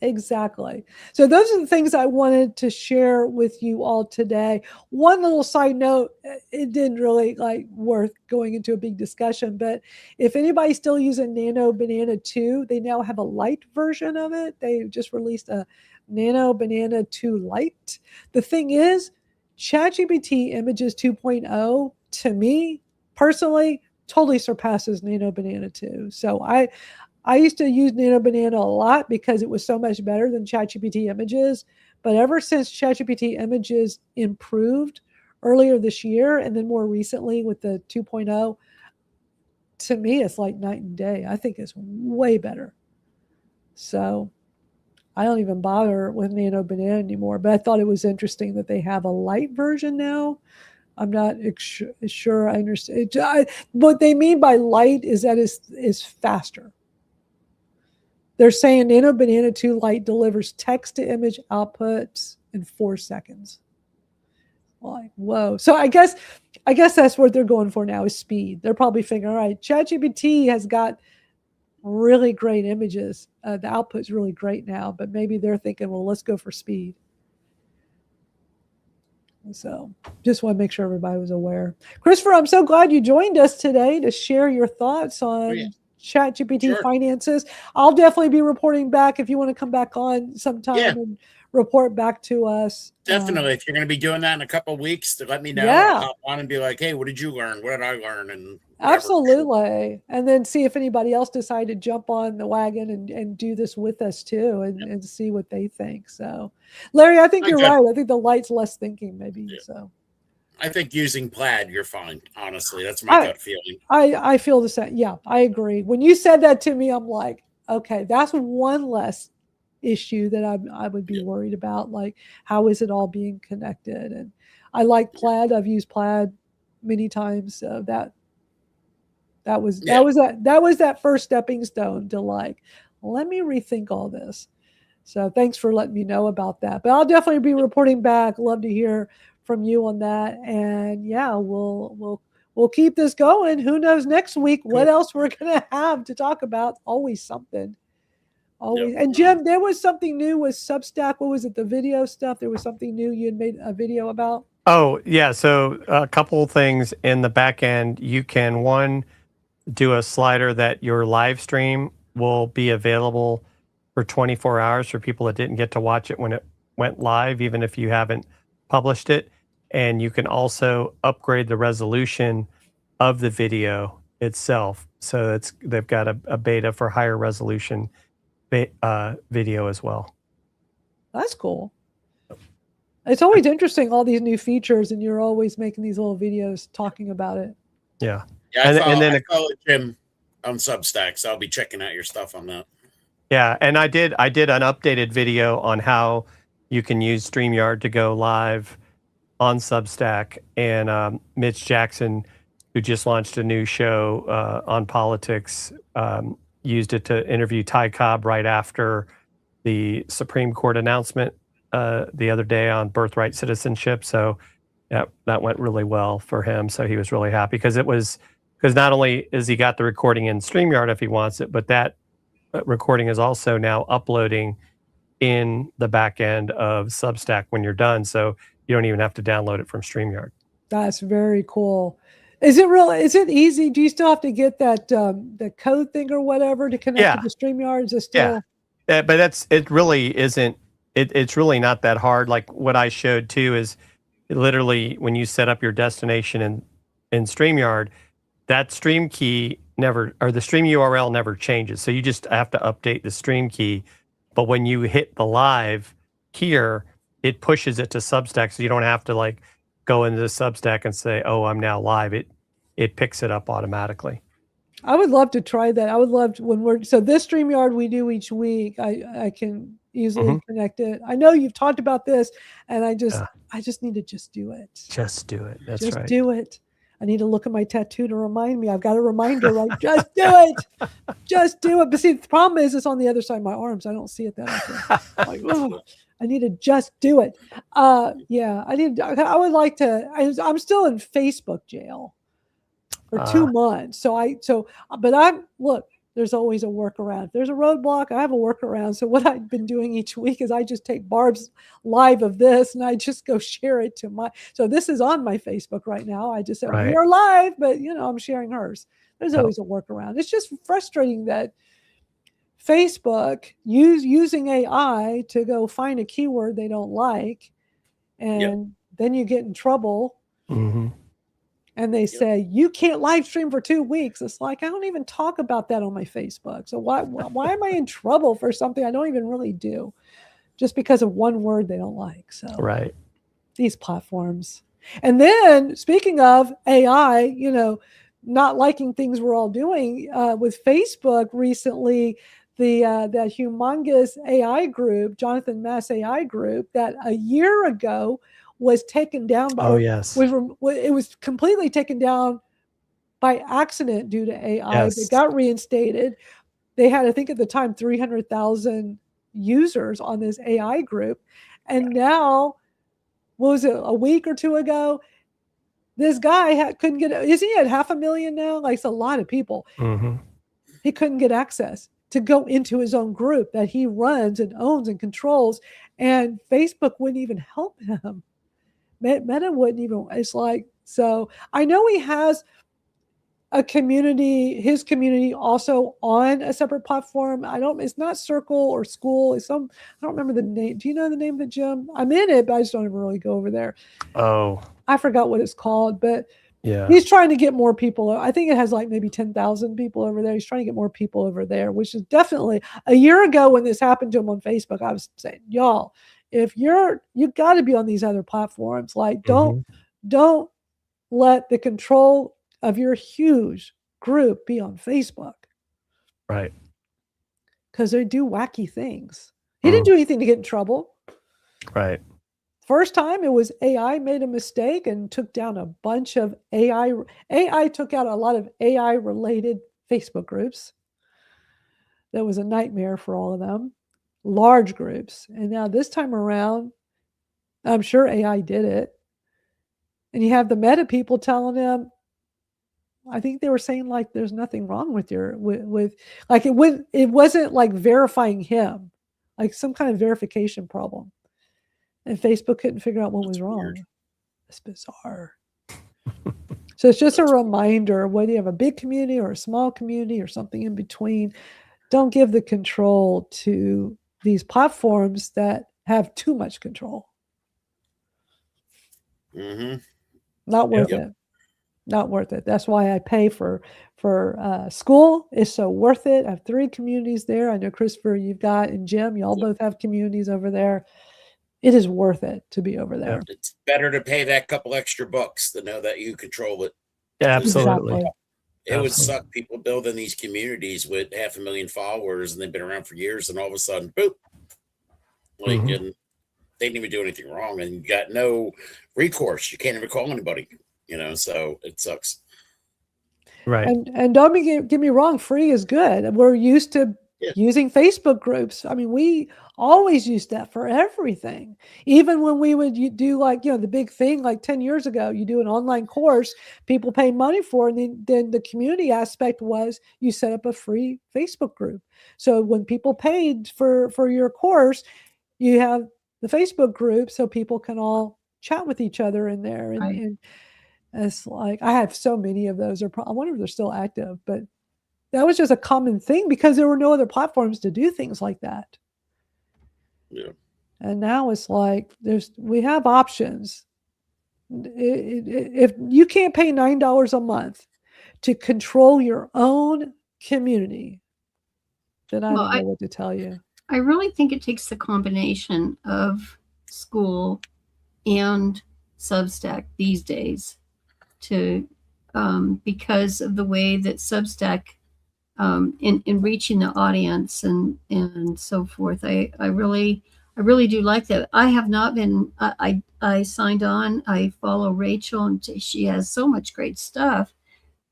[SPEAKER 1] Exactly. So those are the things I wanted to share with you all today. One little side note, it didn't really worth going into a big discussion, but if anybody's still using Nano Banana 2, they now have a light version of it. They just released a Nano Banana 2 Lite. The thing is, ChatGPT Images 2.0, to me personally, totally surpasses Nano Banana 2. So I used to use Nano Banana a lot because it was so much better than ChatGPT Images. But ever since ChatGPT Images improved earlier this year, and then more recently with the 2.0, to me, it's like night and day. I think it's way better. So I don't even bother with Nano Banana anymore. But I thought it was interesting that they have a light version now. I'm not sure I understand. What they mean by light is that it's faster. They're saying Nano Banana 2 Lite delivers text to image outputs in 4 seconds. Like, whoa. So I guess that's what they're going for now, is speed. They're probably figuring, all right, ChatGPT has got really great images. The output's really great now, but maybe they're thinking, well, let's go for speed. So just want to make sure everybody was aware. Christopher, I'm so glad you joined us today to share your thoughts on ChatGPT finances. I'll definitely be reporting back if you want to come back on sometime and report back to us.
[SPEAKER 6] Definitely. If you're going to be doing that in a couple of weeks, to let me know.
[SPEAKER 1] Yeah.
[SPEAKER 6] I'll hop on and be like, hey, what did you learn? What did I learn? And
[SPEAKER 1] absolutely. And then see if anybody else decided to jump on the wagon and do this with us too, and see what they think. So Larry, I think you're right. I think the light's less thinking maybe. So
[SPEAKER 6] I think using Plaid, you're fine. Honestly, that's my gut feeling.
[SPEAKER 1] I feel the same. Yeah, I agree. When you said that to me, I'm like, okay, that's one less issue that I would be worried about. Like, how is it all being connected? And I like Plaid. I've used Plaid many times. So that was that first stepping stone to like, let me rethink all this. So thanks for letting me know about that. But I'll definitely be reporting back. Love to hear from you on that. And yeah, we'll keep this going. Who knows next week what else we're gonna have to talk about? Always something. Always. And Jim, there was something new with Substack. What was it? The video stuff. There was something new you had made a video about.
[SPEAKER 2] Oh yeah. So a couple of things in the back end. You can do a slider that your live stream will be available for 24 hours for people that didn't get to watch it when it went live, even if you haven't published it. And you can also upgrade the resolution of the video itself. So they've got a beta for higher resolution video as well.
[SPEAKER 1] That's cool. It's always interesting, all these new features, and you're always making these little videos talking about it.
[SPEAKER 2] Yeah.
[SPEAKER 6] Yeah, I follow Jim on Substack, so I'll be checking out your stuff on that.
[SPEAKER 2] Yeah, and I did an updated video on how you can use StreamYard to go live on Substack, and Mitch Jackson, who just launched a new show on politics, used it to interview Ty Cobb right after the Supreme Court announcement the other day on birthright citizenship. So that went really well for him. So he was really happy because not only is he got the recording in StreamYard if he wants it, but that recording is also now uploading in the back end of Substack when you're done. So you don't even have to download it from StreamYard. That's
[SPEAKER 1] very cool. Is it easy? Do you still have to get that the code thing or whatever to connect to the StreamYard? Is it still?
[SPEAKER 2] Yeah, but it really isn't. It's really not that hard. Like what I showed too is literally when you set up your destination in StreamYard, that stream key the stream URL never changes. So you just have to update the stream key. But when you hit the live here, it pushes it to Substack. So you don't have to like go into the Substack and say, oh, I'm now live. It picks it up automatically.
[SPEAKER 1] I would love to try that. I would love to, so this StreamYard we do each week, I can easily connect it. I know you've talked about this, and I just need to just do it.
[SPEAKER 2] Just do it. That's
[SPEAKER 1] just
[SPEAKER 2] right.
[SPEAKER 1] Just do it. I need to look at my tattoo to remind me. I've got a reminder, like, just do it. Just do it. But see, the problem is it's on the other side of my arms. I don't see it that often. Like, oh, I need to just do it. I would like to, I'm still in Facebook jail for 2 months. Look, there's always a workaround. If there's a roadblock, I have a workaround. So what I've been doing each week is I just take Barb's live of this and I just go share it to so this is on my Facebook right now. I just said, we are live, but I'm sharing hers. There's always a workaround. It's just frustrating that Facebook using AI to go find a keyword they don't like. And then you get in trouble.
[SPEAKER 2] Mm-hmm.
[SPEAKER 1] And they say, you can't live stream for 2 weeks. It's like, I don't even talk about that on my Facebook. So why am I in trouble for something I don't even really do just because of one word they don't like? So these platforms. And then speaking of AI, not liking things we're all doing with Facebook recently, that humongous AI group, Jonathan Mass AI group, that a year ago was taken down by it was completely taken down by accident due to AI. They got reinstated. They had, I think at the time, 300,000 users on this AI group. And now, what was it, a week or two ago, this guy couldn't get, isn't he at 500,000 now? Like, it's a lot of people.
[SPEAKER 2] Mm-hmm.
[SPEAKER 1] He couldn't get access to go into his own group that he runs and owns and controls. And Facebook wouldn't even help him. Meta wouldn't even, it's like, so I know he has a community, his community also on a separate platform. It's not Circle or Skool. It's some, I don't remember the name. Do you know the name of the gym? I'm in it, but I just don't ever really go over there.
[SPEAKER 2] Oh,
[SPEAKER 1] I forgot what it's called, but
[SPEAKER 2] yeah.
[SPEAKER 1] he's trying to get more people. I think it has like maybe 10,000 people over there. He's trying to get more people over there, which is definitely a year ago when this happened to him on Facebook. I was saying, y'all, if you got to be on these other platforms. Like, don't let the control of your huge group be on Facebook.
[SPEAKER 2] Right.
[SPEAKER 1] Because they do wacky things. He didn't do anything to get in trouble.
[SPEAKER 2] Right.
[SPEAKER 1] First time it was AI made a mistake and took down a bunch of AI. AI took out a lot of AI related Facebook groups. That was a nightmare for all of them. Large groups. And now this time around, I'm sure AI did it. And you have the Meta people telling him, I think they were saying like there's nothing wrong with with like it wasn't like verifying him, like some kind of verification problem. And Facebook couldn't figure out what was wrong.
[SPEAKER 6] Weird.
[SPEAKER 1] It's bizarre. So it's just a reminder, whether you have a big community or a small community or something in between, don't give the control to these platforms that have too much control. Not worth it. Not worth it. That's why I pay for Skool. It's so worth it. I have 3 communities there. I know, Christopher, you've got, and Jim, y'all both have communities over there. It is worth it to be over there.
[SPEAKER 6] It's better to pay that couple extra bucks to know that you control it.
[SPEAKER 2] Yeah, absolutely.
[SPEAKER 1] Exactly.
[SPEAKER 6] It would suck people building these communities with 500,000 followers and they've been around for years, and all of a sudden, boop, like, and they didn't even do anything wrong, and you got no recourse. You can't even call anybody, so it sucks.
[SPEAKER 2] Right.
[SPEAKER 1] And don't get me wrong, free is good. We're used to using Facebook groups. I mean, we always used that for everything. Even when we would do like, the big thing, like 10 years ago, you do an online course, people pay money for it. And then the community aspect was you set up a free Facebook group. So when people paid for your course, you have the Facebook group so people can all chat with each other in there. And it's like, I have so many of those. I wonder if they're still active, but that was just a common thing because there were no other platforms to do things like that.
[SPEAKER 6] Yeah.
[SPEAKER 1] And now it's like we have options. If you can't pay $9 a month to control your own community, then I don't know what to tell you.
[SPEAKER 7] I really think it takes the combination of Skool and Substack these days to because of the way that Substack in reaching the audience and so forth. I really do like that. I have not been, I signed on, I follow Rachel and she has so much great stuff,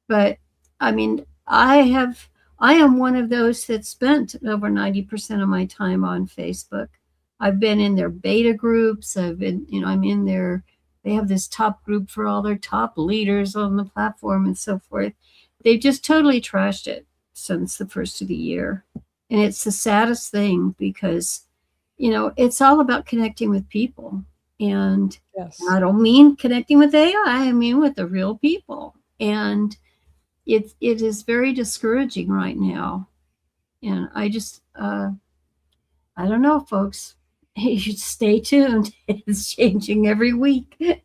[SPEAKER 7] but I mean, I am one of those that spent over 90% of my time on Facebook. I've been in their beta groups. I've been, I'm in their, they have this top group for all their top leaders on the platform and so forth. They've just totally trashed it since the first of the year. And it's the saddest thing because, it's all about connecting with people. And I don't mean connecting with AI, I mean with the real people. And it is very discouraging right now. And I just, I don't know, folks. You should stay tuned. It's changing every week.
[SPEAKER 1] It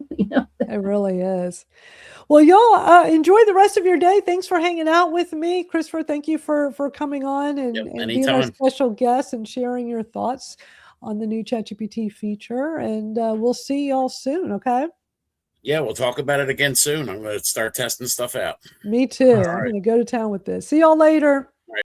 [SPEAKER 1] really is. Well, y'all enjoy the rest of your day. Thanks for hanging out with me. Christopher, thank you for coming on and being our special guest and sharing your thoughts on the new ChatGPT feature. And we'll see y'all soon, okay?
[SPEAKER 6] Yeah, we'll talk about it again soon. I'm going to start testing stuff out.
[SPEAKER 1] Me too. I'm going to go to town with this. See y'all later.